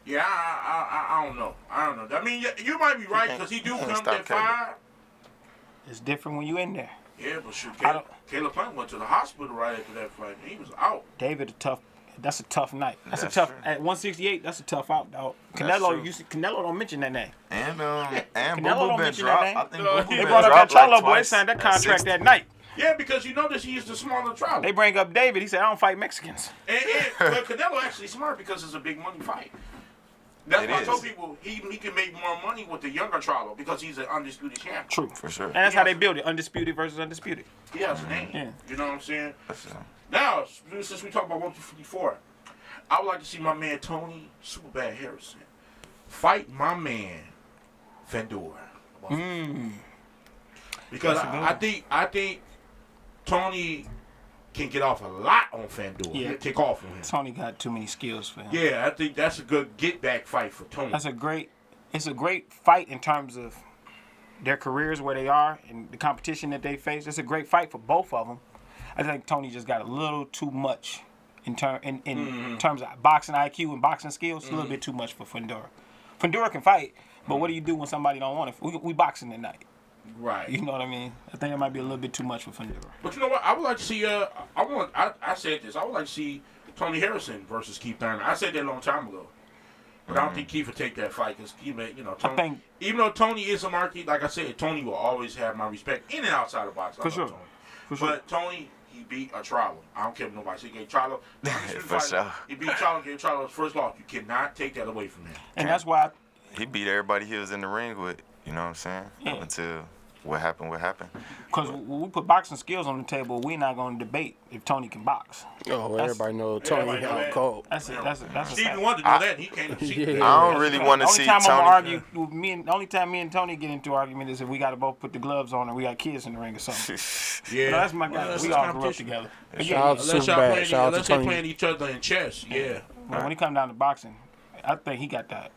yeah, I don't know. I don't know. I mean, you might be right because he do can't come stop at Caleb. 5. It's different when you in there. Yeah, but shoot, I don't- Caleb Plant went to the hospital right after that fight. He was out. David a tough. That's a tough night. That's That's a tough true. at 168. That's a tough out, dog. That's Canelo, true. Canelo don't mention that name. And Canelo Boo don't Boo been mention that dropped. name. I think No, Boo Boo they They been brought up dropped that Charlo like boy. They twice signed that at contract 60. that night. Yeah, because you notice he's the smaller trout. They bring up David. He said, "I don't fight Mexicans." But Canelo actually smart because it's a big money fight. That's It why I is. told people he can make more money with the younger Charlo because he's an undisputed champion. True. For sure. And that's how they build it: undisputed versus undisputed. He has a name. Yeah. You know what I'm saying? That's, Now, since we talk about 154, I would like to see my man Tony Superbad Harrison fight my man Fendor. Because That's a good I think Tony can get off a lot on Fandor. Yeah. He'll take off on him. Tony got too many skills for him. Yeah, I think that's a good get back fight for Tony. It's a great fight in terms of their careers, where they are, and the competition that they face. It's a great fight for both of them. I think Tony just got a little too much in terms of boxing IQ and boxing skills. A little bit too much for Fandor. Fandor can fight, but what do you do when somebody don't want it? We boxing tonight. Right. You know what I mean? I think it might be a little bit too much for Fandor. But you know what? I would like to see. I said this. I would like to see Tony Harrison versus Keith Thurman. I said that a long time ago. But I don't think Keith would take that fight because Tony, even though Tony is a market, like I said, Tony will always have my respect in and outside of boxing. For sure. Tony. For sure. But Tony, he beat a Charlo. I don't care if nobody says he gave Charlo. For sure. He beat Charlo, gave Charlo his first loss. You cannot take that away from him. And that's why He beat everybody he was in the ring with. You know what I'm saying? Yeah. Up until what happened. because when we put boxing skills on the table, we're not going to debate if Tony can box. Oh, That's- everybody knows Tony everybody know out that. cold. That's a Stevie fact. Wonder know that. He can't see Yeah. that. I don't really want to Only see time I'm Tony. gonna argue with the only time me and Tony get into argument is if we got to both put the gloves on and we got kids in the ring or something. Yeah. But that's my guy. that's We the all grew up competition. together. But Shout yeah, out to Unless y'all Superbad. playing, Shout out to unless they Tony. playing each other in chess. Yeah. but when he come down to boxing, I think he got that.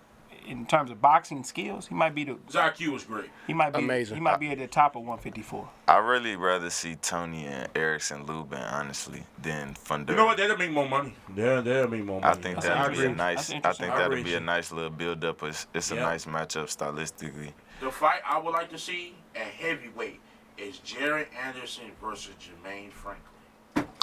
In terms of boxing skills, he might be His IQ was great. Amazing. He might be at the top of 154. I really rather see Tony and Erickson Lubin, honestly, than Fandor. You know what? That'll make more money. That'll make more money. I think That's that'd be a interesting. nice. That's I interesting. think I that'd agree. be a nice little build up. It's a Yep. nice matchup stylistically. The fight I would like to see at heavyweight is Jared Anderson versus Jermaine Franklin.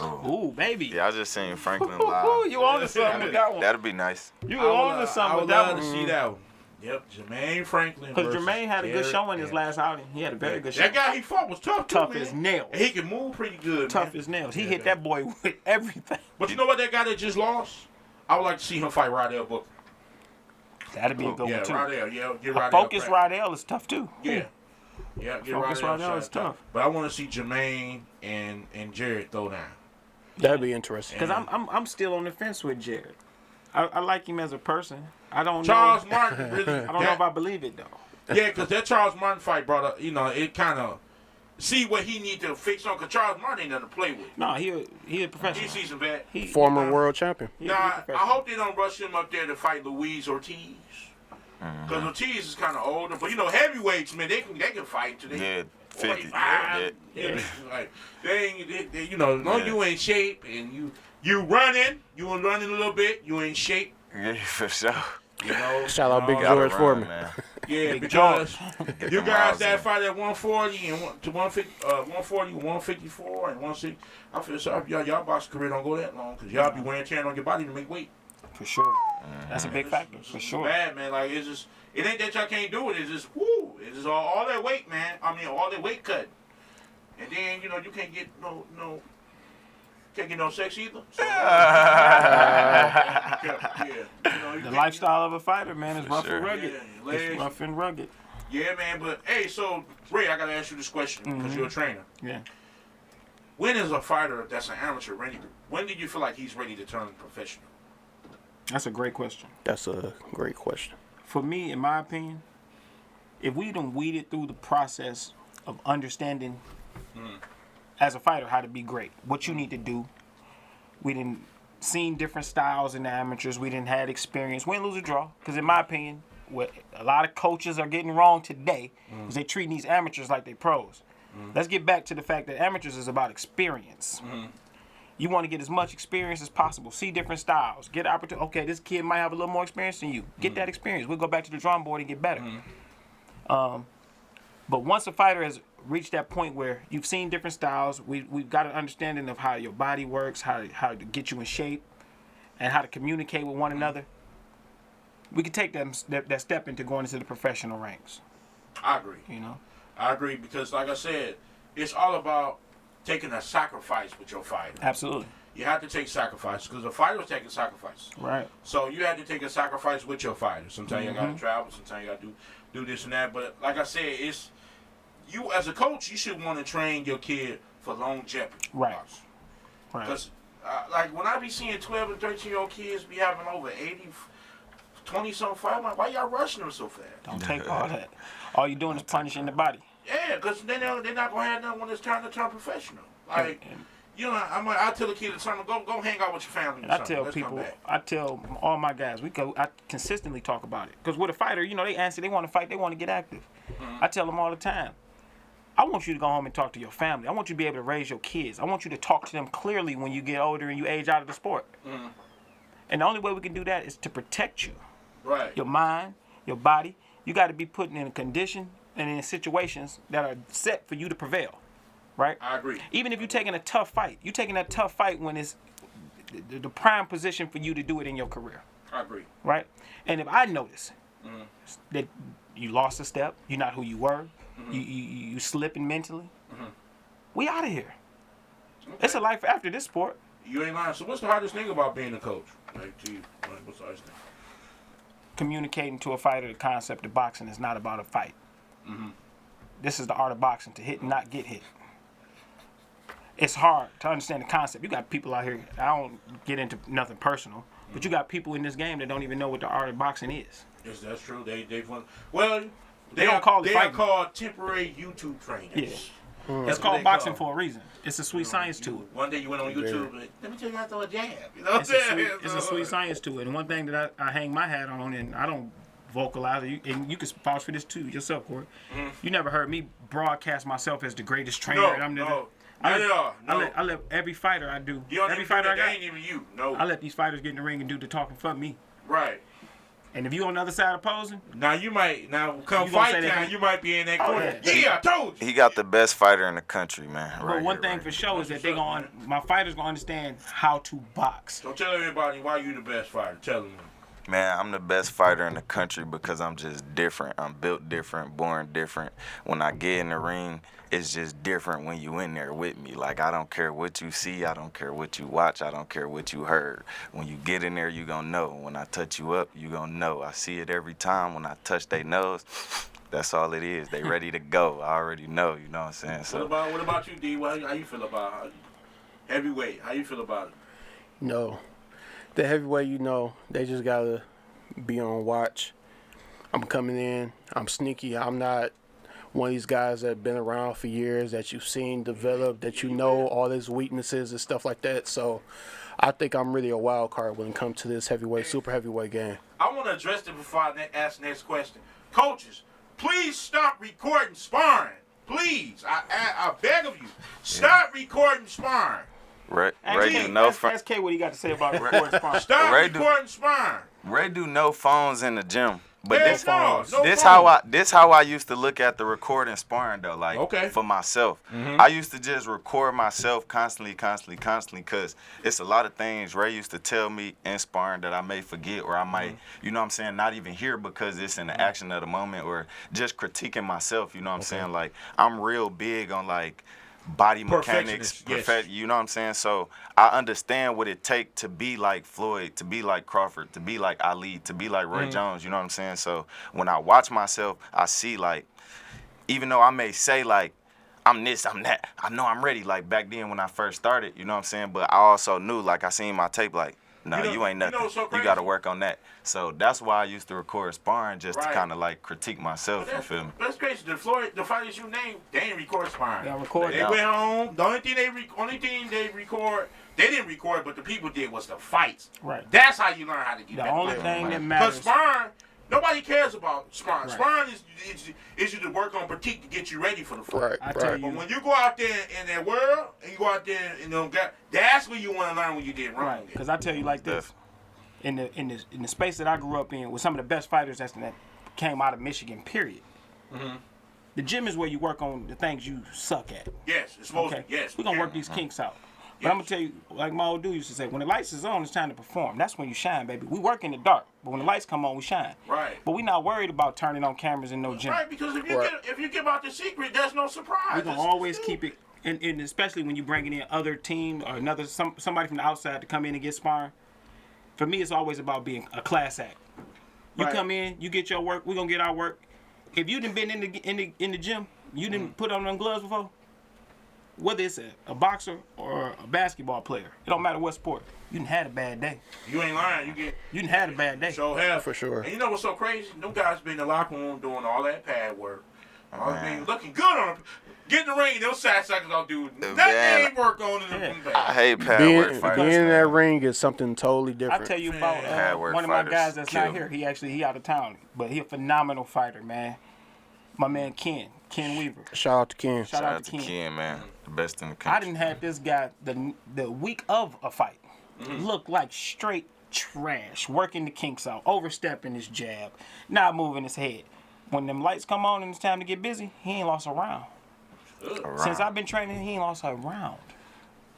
Ooh, baby. Yeah, I just seen Franklin Ooh, live. you on to something with that one. That'd be nice. You I would on to love- something I with would that love one. to see that one. Yep, Jermaine Franklin. Because versus Jermaine had a good Jared showing his Anderson. last outing. He had a very good show. That guy he fought was tough too, Tough man. as nails. And he can move pretty good. Tough man. as nails. He Yeah, hit that boy with everything. But you know what? That guy that just lost, I would like to see him fight Rydell Booker. That'd be a good Yeah, one, too. Rydell. Yeah, get A Rydell. focus crack. Rydell is tough, too. Yeah. Yeah, get Focus Rydell. Rydell is shot. tough. But I want to see Jermaine and Jared throw down. That'd be interesting. Because I'm still on the fence with Jared. I like him as a person. I don't Charles know. Martin really. I don't know if I believe it, though. Yeah, because that Charles Martin fight brought up, it kind of see what he need to fix on. Because Charles Martin ain't nothing to play with. No, he a He professional. sees some bad. He- Former world champion. he a Now, I professional. hope they don't rush him up there to fight Luis Ortiz. Because Ortiz is kind of older. But, heavyweights, man, they can fight today. Yeah, 50. 45. Yeah. Like, as long as you in shape and you running a little bit, you in shape. Yeah, for sure. Shout out Big Gotta George run, Foreman. man. Yeah, Big because Get you them guys miles that in. fight at 140 and 140, 154, and 160, I feel sorry for y'all. Y'all boxing career don't go that long because y'all be wearing tearing on your body to make weight. For sure. That's a big factor, for sure. Bad, man. Like, it ain't that y'all can't do it. It's just, woo. It's just all that weight, man. I mean, all that weight cut. And then, you can't get no sex either. So, The lifestyle of a fighter, man, is rough sure. and rugged. Yeah, your legs. It's rough and rugged. Yeah, man. But, hey, so, Ray, I got to ask you this question because you're a trainer. Yeah. When is a fighter that's an amateur ready? When do you feel like he's ready to turn professional? That's a great question. That's a great question. For me, in my opinion, if we done weeded through the process of understanding as a fighter how to be great, what you need to do, we didn't seen different styles in the amateurs, we didn't had experience, win, lose, or draw. Because in my opinion, what a lot of coaches are getting wrong today is they treating these amateurs like they pros. Let's get back to the fact that amateurs is about experience. You want to get as much experience as possible. See different styles. Get opportunity. Okay, this kid might have a little more experience than you. Get that experience. We'll go back to the drawing board and get better. But once a fighter has reached that point where you've seen different styles, we've got an understanding of how your body works, how to get you in shape, and how to communicate with one another. We can take that step into going into the professional ranks. I agree. I agree because, like I said, it's all about taking a sacrifice with your fighter. Absolutely. You have to take sacrifice because the fighter's taking sacrifice. Right. So you have to take a sacrifice with your fighter. Sometimes you got to travel. Sometimes you got to do this and that. But like I said, it's you as a coach. You should want to train your kid for longevity. Right. Right. Because like when I be seeing 12 and 13-year-old kids be having over 80, 20-something fight, I'm like, why y'all rushing them so fast? Don't take all that. All you're doing is punishing the body. Yeah, because they're not going to have nothing when it's time to turn professional. Like, You know, I tell the kid to summer, go hang out with your family. And I tell people, I tell all my guys, I consistently talk about it. Because with a fighter, you know, they answer, they want to fight, they want to get active. I tell them all the time, I want you to go home and talk to your family. I want you to be able to raise your kids. I want you to talk to them clearly when you get older and you age out of the sport. And the only way we can do that is to protect you. Right. Your mind, your body. You got to be put in a condition and in situations that are set for you to prevail. Right? I agree. Even if you're taking a tough fight, you're taking that tough fight when it's the prime position for you to do it in your career. I agree. Right? And if I notice that you lost a step, you're not who you were, you slipping mentally, we out of here. Okay. It's a life after this sport. You ain't lying. So what's the hardest thing about being a coach? Like to you, what's the hardest thing? Communicating to a fighter the concept of boxing is not about a fight. This is the art of boxing, to hit and not get hit. It's hard to understand the concept. You got people out here, I don't get into nothing personal, but you got people in this game that don't even know what the art of boxing is. Yes, that's true. They don't call it fighting. They are called temporary YouTube trainers. Yeah. It's called boxing for a reason. It's a sweet science to it. One day you went on YouTube and let me tell you how to throw a jab. You know what I'm saying? It's a sweet science to it. And one thing that I hang my hat on, and I don't vocalize it, and you can vouch for this too yourself, Corey. You never heard me broadcast myself as the greatest trainer. I let every fighter I do. Every fighter I got. Ain't even you. No. I let these fighters get in the ring and do the talking for me. Right. And if you on the other side opposing, come fight time, you might be in that corner. Yeah, I told you. He got the best fighter in the country, man. But one thing for sure is that my fighters gonna understand how to box. So tell everybody why you the best fighter. Tell them. Man, I'm the best fighter in the country because I'm just different. I'm built different, born different. When I get in the ring, it's just different when you in there with me. Like, I don't care what you see. I don't care what you watch. I don't care what you heard. When you get in there, you gonna know. When I touch you up, you gonna know. I see it every time. When I touch their nose, that's all it is. They ready to go. I already know. You know what I'm saying? So. What about you, D? How you feel about it? Heavyweight? How you feel about it? No. The heavyweight, they just gotta be on watch. I'm coming in. I'm sneaky. I'm not one of these guys that have been around for years that you've seen develop, that you know all his weaknesses and stuff like that. So I think I'm really a wild card when it comes to this heavyweight, super heavyweight game. I want to address it before I ask the next question. Coaches, please stop recording sparring. Please. I beg of you. Stop recording sparring. Ray do ask K what he got to say about recording sparring. Stop recording sparring. Ray do no phones in the gym. But no this how I used to look at the recording sparring though, like for myself. I used to just record myself constantly, because it's a lot of things Ray used to tell me in sparring that I may forget or I might, you know what I'm saying, not even hear because it's in the action of the moment or just critiquing myself, you know what I'm saying? Like, I'm real big on like body mechanics, you know what I'm saying? So I understand what it takes to be like Floyd, to be like Crawford, to be like Ali, to be like Roy Jones, you know what I'm saying? So when I watch myself, I see like, even though I may say like, I'm this, I'm that, I know I'm ready, like back then when I first started, you know what I'm saying? But I also knew, like I seen my tape like, no, you ain't nothing. You got to work on that. So that's why I used to record sparring just to kind of like critique myself. You feel me? That's crazy. The fighters you named, they didn't record sparring. They went home. The only thing they record, they didn't record, but the people did was the fights. Right. That's how you learn how to get better. The only thing that matters. Because sparring, nobody cares about sparring. Right. Sparring is you to work on critique to get you ready for the fight. Right. I tell you. But when you go out there in that world and you go out there and that's when you want to learn what you did wrong. Right. Because I tell you like this, in the space that I grew up in, with some of the best fighters that came out of Michigan. Period. The gym is where you work on the things you suck at. Yes, it's supposed to. Yes, we're gonna work these kinks out. But I'm gonna tell you, like my old dude used to say, when the lights is on, it's time to perform. That's when you shine, baby. We work in the dark, but when the lights come on, we shine. Right. But we're not worried about turning on cameras in no gym. Right, because if you give out the secret, there's no surprise. We're gonna always keep it, and especially when you're bringing in other team or somebody from the outside to come in and get sparring. For me, it's always about being a class act. You come in, you get your work, we're gonna get our work. If you done been in the gym, you didn't put on them gloves before. Whether it's a boxer or a basketball player, it don't matter what sport. You done had a bad day. You ain't lying. You done had a bad day. So have for sure. And you know what's so crazy? Them guys been in the locker room doing all that pad work. All been looking good on them. Get in the ring. Those side suckers don't do nothing. Man, Ain't work on it. I hate pad Being, work fighters. being in that man. ring is something totally I different. tell you about Hard work one of my fighters guys that's not kill. here. He out of town, but he a phenomenal fighter, man. My man Ken Weaver. Shout out to Ken. Shout Shout out out to to Ken. Ken, man. The best in the I country. didn't have this guy the week of a fight. Look like straight trash, working the kinks out, overstepping his jab, not moving his head. When them lights come on and it's time to get busy, he ain't lost a round. Since I've been training, he ain't lost a round.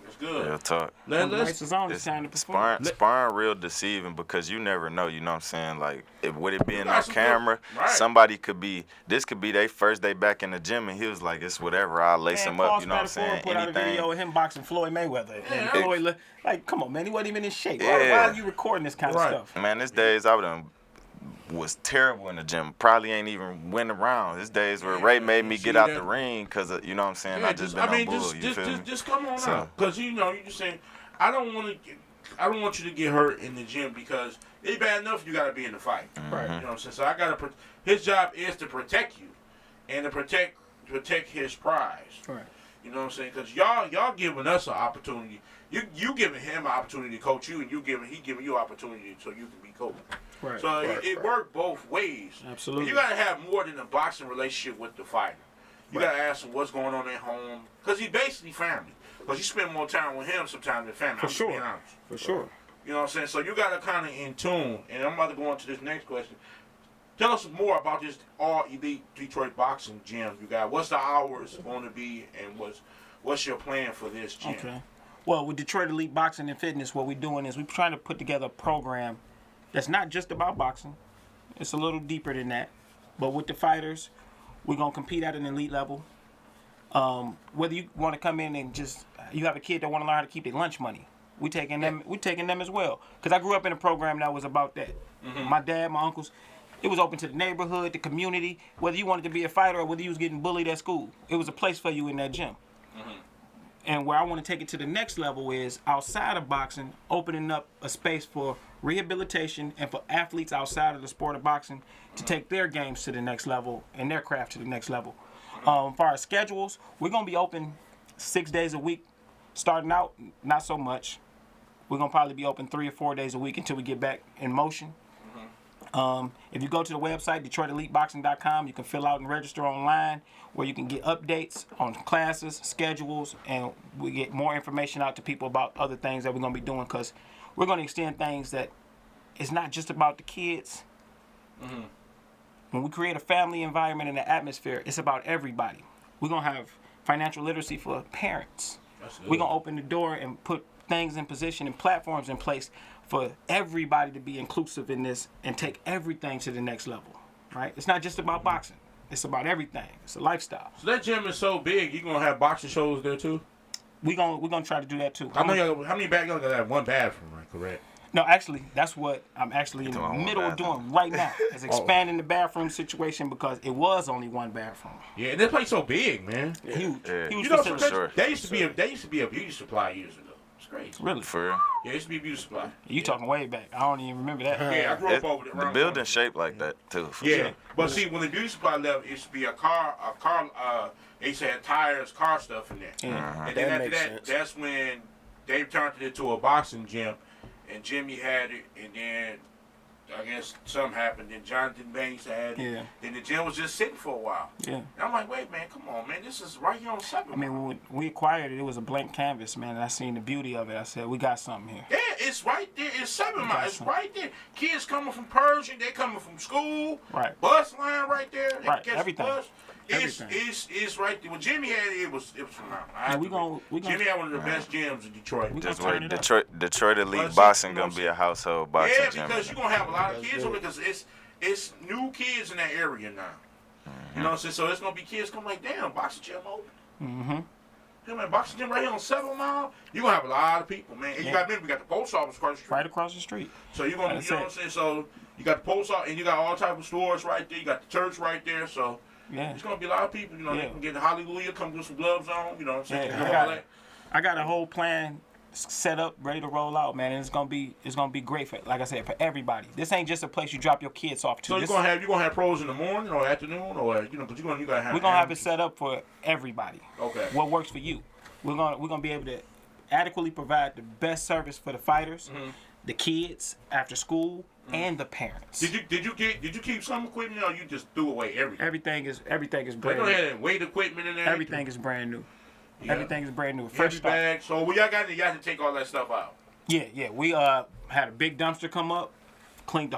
That's good. Real talk. When the Let's lights is on, it's time to perform. Sparring real deceiving because you never know, you know what I'm saying? Like, if with it being got on some camera, good- right. somebody could be, this could be their first day back in the gym, and he was like, it's whatever, I'll lace him up, you know what I'm saying? Put out a video Anything. of him boxing Floyd Mayweather. And Yeah. Floyd, like, come on, man, he wasn't even in shape. Yeah. Why are you recording this kind Right. of stuff? Man, these days I was terrible in the gym. Probably ain't even win around. These days where Ray made me see get out that- the ring because, you know what I'm saying? Yeah, I just been on bull, you feel me? just come on So- out, because you just saying I don't want you to get hurt in the gym because it's bad enough you got to be in the fight. Right. You know what I'm saying? So I got to. His job is to protect you, and to protect his prize. Right. You know what I'm saying? Because y'all giving us an opportunity. You giving him an opportunity to coach you, and he giving you an opportunity so you can be coached. Right. So it worked both ways. Absolutely. And you gotta have more than a boxing relationship with the fighter. You gotta ask him what's going on at home, because he's basically family. Because you spend more time with him sometimes than family. For I'm just sure. being honest. For sure. You know what I'm saying? So you gotta kind of in tune. And I'm about to go on to this next question. Tell us more about this all elite Detroit boxing gym you got. What's the hours going to be, and what's your plan for this gym? Okay. Well, with Detroit Elite Boxing and Fitness, what we're doing is we're trying to put together a program that's not just about boxing. It's a little deeper than that. But with the fighters, we're going to compete at an elite level. Whether you want to come in and you have a kid that want to learn how to keep their lunch money, we taking them as well. Because I grew up in a program that was about that. My dad, my uncles, it was open to the neighborhood, the community. Whether you wanted to be a fighter or whether you was getting bullied at school, it was a place for you in that gym. And where I want to take it to the next level is outside of boxing, opening up a space for rehabilitation and for athletes outside of the sport of boxing to take their games to the next level and their craft to the next level. For our schedules, we're going to be open 6 days a week. Starting out, not so much. We're going to probably be open 3 or 4 days a week until we get back in motion. If you go to the website, DetroitEliteBoxing.com, you can fill out and register online where you can get updates on classes, schedules, and we get more information out to people about other things that we're going to be doing, because we're going to extend things that it's not just about the kids. When we create a family environment and an atmosphere, it's about everybody. We're going to have financial literacy for parents. We're going to open the door and put things in position and platforms in place for everybody to be inclusive in this and take everything to the next level, right? It's not just about boxing. It's about everything. It's a lifestyle. So that gym is so big, you're going to have boxing shows there too? We're gonna try to do that too. I know y'all, how many y'all got that one bathroom, right? Correct. No, actually, that's what I'm actually in the doing one middle of bathroom. doing right now. Is expanding the bathroom situation because it was only one bathroom. Yeah, and this place so big, man. Huge. Yeah. Huge You know, facility. sure. They used to be a beauty supply years ago. It's crazy. Really? For real. Yeah, it used to be a beauty supply. You talking way back. I don't even remember that. Yeah, I grew up over there. The building shaped like that, too. For Yeah, sure. but see, when the beauty supply left, it used to be a car. They used to have tires, car stuff in there. Yeah. And then That after makes that, sense. that's when they turned it into a boxing gym, and Jimmy had it, and then I guess something happened. Then Jonathan Banks had it. Yeah. Then the gym was just sitting for a while. Yeah. And I'm like, wait, man, come on, man, this is right here on 7. I mean, when we acquired it, it was a blank canvas, man. And I seen the beauty of it. I said, we got something here. yeah, it's right there. It's 7 got miles. It's something. right there. Kids coming from Persian, they coming from school. Right. Bus line right there. They Right, can catch everything. The bus. Everything. It's right there. When Jimmy had it, it was phenomenal. I Yeah, have we to gonna- admit. we gonna- Jimmy had one of the best gyms in Detroit. We Just gonna wait. turn it up. Detroit Elite But see, Boxing you know gonna what be I'm a household boxing Yeah, gym. because you're gonna have a lot of kids over there, because it's new kids in that area now. You know what I'm saying? So it's gonna be kids come like, damn, boxing gym open. Yeah, man, boxing gym right here on 7 Mile. You're gonna have a lot of people, man. And you got we got the post office across the street. Right across the street. So you're gonna, That's you know it. what I'm saying? So you got the post office, and you got all type of stores right there. You got the church right there. So Yeah. it's gonna be a lot of people. You know, Yeah. they can get the Hallelujah, come with some gloves on. You know what I'm saying? Yeah, You know, I got all it. I got a whole plan set up, ready to roll out, man. And it's gonna be great for, like I said, for everybody. This ain't just a place you drop your kids off to. So you gonna have pros in the morning or afternoon, or because you gotta have. We're gonna have it set up for everybody. Okay. What works for you? We're gonna be able to adequately provide the best service for the fighters, the kids after school, and the parents. Did you keep some equipment, or you just threw away everything? Everything is They brand don't new. have weight equipment in there. Everything is brand new. Yeah. Everything is brand new. Heavy Fresh start. bag. So y'all got to take all that stuff out. Yeah. We had a big dumpster come up, gutted the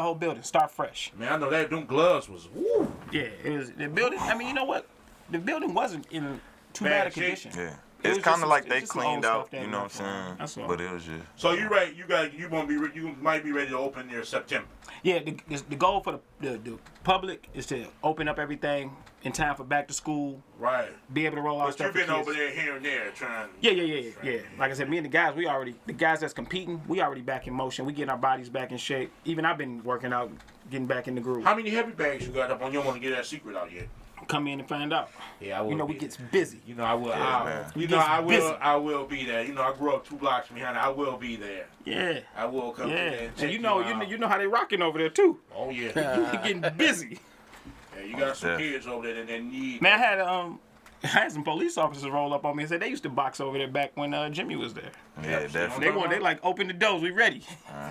whole building, start fresh. Man, I know that them gloves was woo. Yeah, it was the building. I mean, you know what? The building wasn't in too bad a shape. condition. Yeah. It It's was kind of just- like it's they just some cleaned old out, stuff that you know what I'm went saying? wrong. That's all. But it was just. So you right? You might be ready to open there September. Yeah, the goal for the public is to open up everything in time for back to school, Right. be able to roll out But stuff you've for been kids. over there here and there trying. Yeah. Like I said, me and the guys, the guys that's competing, we already back in motion. We getting our bodies back in shape. Even I've been working out, getting back in the groove. How many heavy bags you got up on? You don't want to get that secret out yet. Come in and find out. Yeah, I will. You know, we gets busy. You know, I will. man. I will be there. You know, I grew up 2 blocks behind. I will be there. Yeah. I will come in there and check And you know how they rocking over there too. Oh yeah. You getting busy. Yeah, you got some Yeah. kids over there that need. Man, I had some police officers roll up on me and said they used to box over there back when Jimmy was there. Yeah, definitely. They like open the doors, we ready.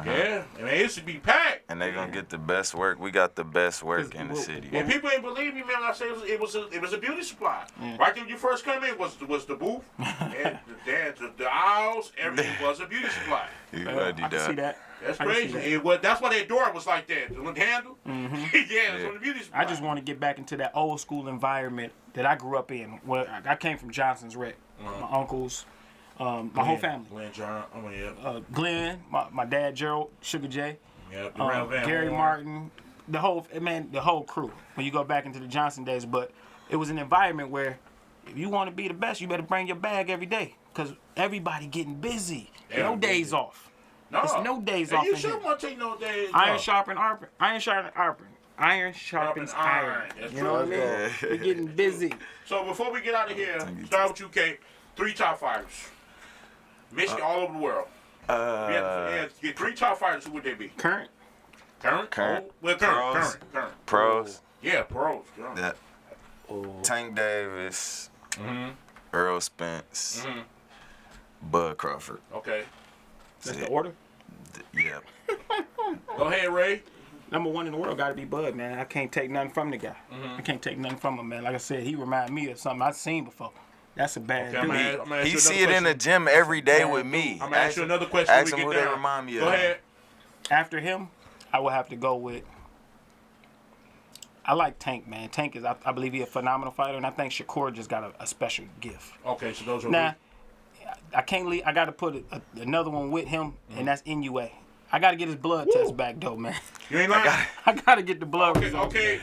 Yeah, I mean, it should be packed. And they gonna get the best work. We got the best work in the city. And people ain't believe me, man. When I say it was a beauty supply. Right there when you first come in was the booth, and the aisles, everything was a beauty supply. You I ready, can see dog? that. That's I can see crazy. that. That's why their door was like that. The handle. Yeah, it's on the beauty supply. I just want to get back into that old school environment that I grew up in. Well, I came from Johnson's Rec. My uncles, my whole family. Glenn John. Oh yeah. Glenn, my dad Gerald, Sugar J, Yeah. Around Van Gary Horn. Martin, the whole crew. When you go back into the Johnson days, but it was an environment where if you want to be the best, you better bring your bag every day because everybody getting busy. Yeah, No busy. days off. No. There's no days And off you in should here. want to take no days Iron off. sharpen iron. Iron sharpen iron. Iron sharpens iron. That's You know what I true. mean? We're getting busy. So before we get out of here, start with you, K. 3 top fighters. Michigan all over the world. We have to get 3 top fighters. Who would they be? Current. Current? Current. Oh, well, Pros. current. Pros. Yeah, pros. Current. That. Tank Davis. Earl Spence. Bud Crawford. Okay. That's the order. Yeah. Go ahead, Ray. Number 1 in the world got to be Bud, man. I can't take nothing from the guy. I can't take nothing from him, man. Like I said, he remind me of something I've seen before. That's a bad Okay, dude. I'm gonna ask He you see another it in the question. gym every day with me. I'm gonna ask you another question. Ask when him we who get they down. remind me of. Go ahead. After him, I will have to go with. I like Tank, man. Tank is, I believe, he's a phenomenal fighter, and I think Shakur just got a special gift. Okay, so those are. Now, I can't leave. I got to put another one with him, and that's NUA. I got to get his blood test back, though, man. You ain't lying. I got to get the blood Okay, results. okay.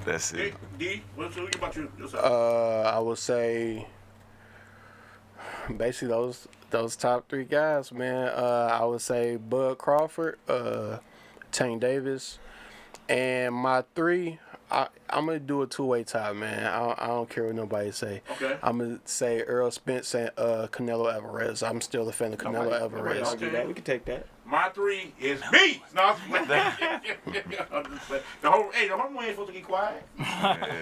That's it. D, what's about you? I would say basically those top 3 guys, man. I would say Bud Crawford, Tank Davis, and my 3. I'm gonna do a 2-way tie, man. I don't care what nobody say. Okay. I'm gonna say Earl Spence and Canelo Alvarez. I'm still a fan of Canelo Alvarez. I'll do that. We can take that. My 3 is me. No, I'm just playing. The whole ain't supposed to get quiet.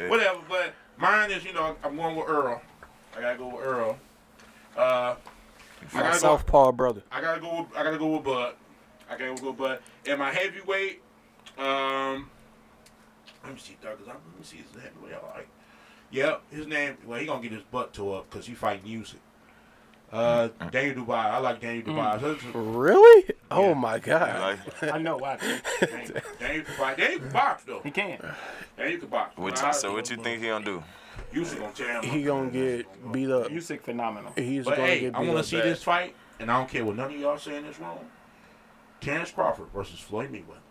Whatever, but mine is, I'm going with Earl. I gotta go with Earl. My Southpaw brother. I gotta go with Bud. And my heavyweight, let me see, dog. Let me see his heavyweight. I like. Yep, his name. Well, he gonna get his butt tore up because he fighting music. Daniel Dubai. I like Daniel Dubai. Really? Oh my God. I know why. Daniel Dubai. Daniel can box though. He can. Daniel can box. So what you think he gonna do? Usyk gonna tear him. He gonna get beat up. Usyk phenomenal. He's But gonna hey, get beat I want up to see bad. this fight, and I don't care what none of y'all say in this room. Terrence Crawford versus Floyd Mayweather.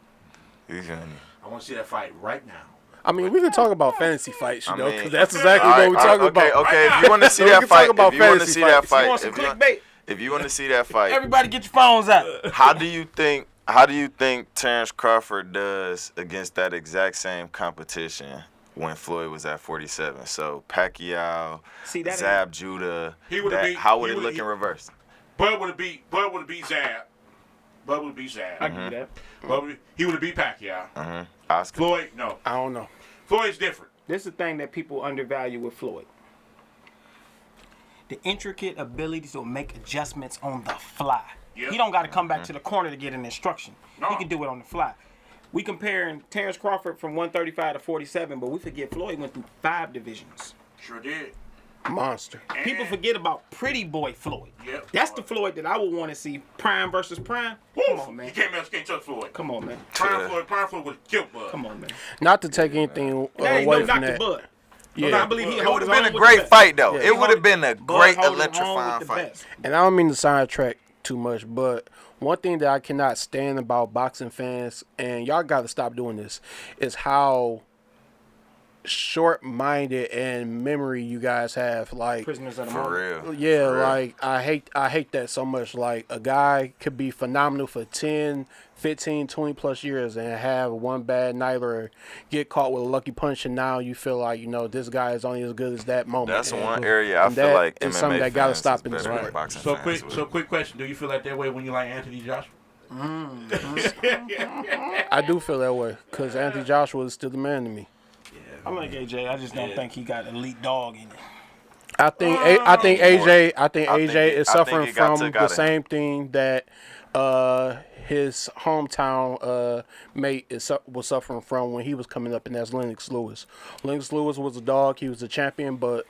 He's gonna. I want to see that fight right now. I mean, we can talk about fantasy fights, you know, mean- because that's exactly what we're talking about. Okay, if you want to see So we that can talk fight, about if you want to fantasy see that fights. fight, You want some clickbait? if you want to see that fight, Everybody get your phones out. how do you think Terrence Crawford does against that exact same competition when Floyd was at 47? So Pacquiao, See, that Zab Judah, He would've beat- how would he it would've- look in reverse? Bud would have beat Zab. Bud would have beat Zab. I give you that. He would have beat Pacquiao. Oscar. Floyd, no. I don't know. Floyd's different. This is the thing that people undervalue with Floyd. The intricate ability to make adjustments on the fly. Yep. He don't got to come back to the corner to get an instruction. No. He can do it on the fly. We comparing Terrence Crawford from 135 to 47, but we forget Floyd went through 5 divisions. Sure did. Monster. People forget about Pretty Boy Floyd. Yep. That's the Floyd that I would want to see. Prime versus Prime. Come on, man. You can't touch Floyd. Come on, man. Prime Floyd would kill Bud. Come on, man. Not to take anything That ain't away no from Dr. that. Bud. Yeah. I believe he It hold would his have been own a with great the best. fight, though. Yeah. It would have been a Bud great holding his own electrifying with the fight. best. And I don't mean to sidetrack too much, but one thing that I cannot stand about boxing fans, and y'all got to stop doing this, is how short-minded and memory you guys have. Like, Prisoners of the For moment. real. yeah, For real. like I hate that so much. Like, a guy could be phenomenal for 10, 15, 20 plus years and have one bad night or get caught with a lucky punch, and now you feel like, this guy is only as good as that moment. That's And- one area I and feel that like is MMA something that gotta fans stop is in this better than sport. boxing So fans quick, with. quick question. Do you feel like that way when you like Anthony Joshua? I do feel that way because Anthony Joshua is still the man to me. I like AJ. I just don't think he got elite dog in it. I think AJ is I think suffering it got from took the out of same thing that his hometown mate was suffering from when he was coming up, and that's Lennox Lewis. Lennox Lewis was a dog. He was a champion, but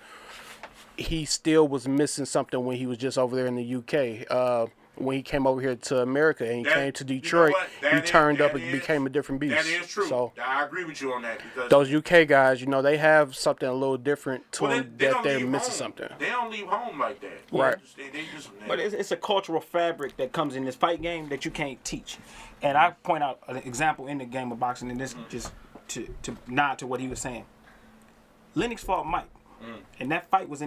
he still was missing something when he was just over there in the UK. When he came over here to America and he came to Detroit, he turned up and became a different beast. That is true. So I agree with you on that because those UK guys, they have something a little different to them they that don't they're leave missing home. something. They don't leave home like that. Right. They just, But it's a cultural fabric that comes in this fight game that you can't teach. And I point out an example in the game of boxing, and this just to nod to what he was saying. Lennox fought Mike. And that fight was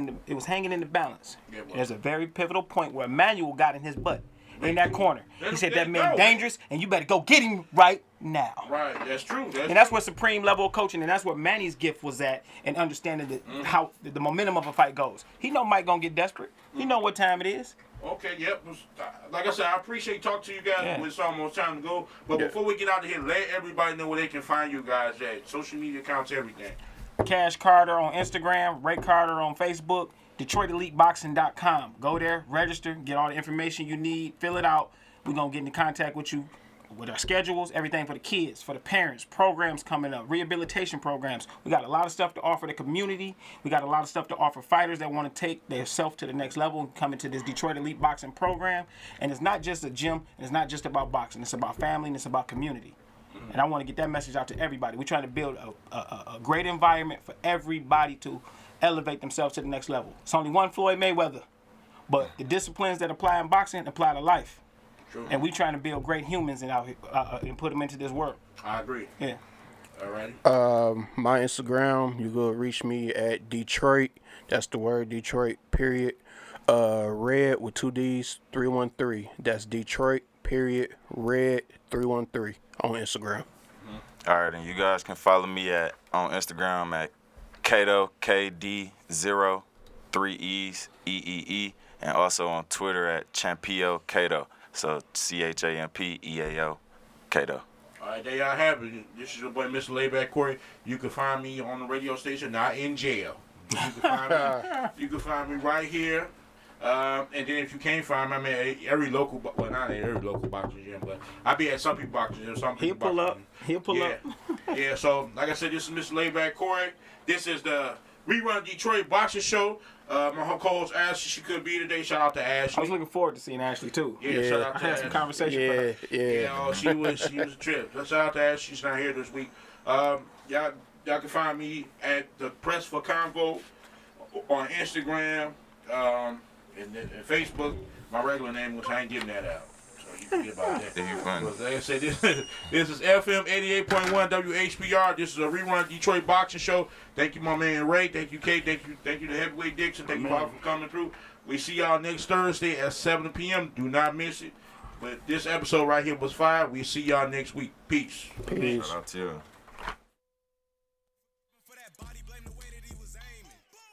hanging in the balance. Yeah, it was. There's a very pivotal point where Emmanuel got in his butt in that corner. He said that man go. dangerous, and you better go get him right now. right. That's true. And that's where supreme level of coaching, and that's where Manny's gift was at, in understanding how the momentum of a fight goes. He know Mike gonna get desperate. He know what time it is. Okay, yep. Like I said, I appreciate talking to you guys. Yeah. It's almost time to go. But before we get out of here, let everybody know where they can find you guys at. Social media accounts, everything. Cash Carter on Instagram, Ray Carter on Facebook, DetroitEliteBoxing.com. Go there, register, get all the information you need, fill it out. We're going to get into contact with you with our schedules, everything for the kids, for the parents, programs coming up, rehabilitation programs. We got a lot of stuff to offer the community. We got a lot of stuff to offer fighters that want to take their self to the next level and come into this Detroit Elite Boxing program. And it's not just a gym, and it's not just about boxing. It's about family, and it's about community. And I want to get that message out to everybody. We're trying to build a great environment for everybody to elevate themselves to the next level. It's only one Floyd Mayweather, but the disciplines that apply in boxing apply to life. True. And we're trying to build great humans and put them into this world. I agree. Yeah. Alrighty. My Instagram, you go reach me at Detroit. That's the word Detroit. Period. Red with 2 D's 313. That's Detroit. Period. Red 313 on Instagram. All right, and you guys can follow me on Instagram at Kato, KD0, 3 E's, EEE, and also on Twitter at Champio Kato. So CHAMPEAO, Kato. All right, there y'all have it. This is your boy, Mr. Layback Corey. You can find me on the radio station, not in jail. You can find me right here. And then if you can't find me, I mean, every local, well, not every local boxing gym, but I be at some people boxing gym. Some He'll people pull up. boxing gym. He'll pull up. Yeah, so like I said, this is Mr. Layback Corey. This is the Rerun Detroit Boxing Show. My co-host Ashley, she couldn't be today. Shout out to Ashley. I was looking forward to seeing Ashley too. Yeah, shout out I to had some Ashley. conversation Yeah, with her. yeah. Oh, she was a trip. Shout out to Ashley. She's not here this week. Y'all can find me at the Press for Convo on Instagram and Facebook. My regular name, which I ain't giving that out. So you forget about that. Yeah, you funny. But like I said, this is FM 88.1 WHPR. This is a Rerun Detroit Boxing Show. Thank you, my man Ray. Thank you, Kate. Thank you to Heavyweight Dixon. Thank you all for coming through. We see y'all next Thursday at 7 p.m. Do not miss it. But this episode right here was fire. We see y'all next week. Peace. Peace. Shout out to you.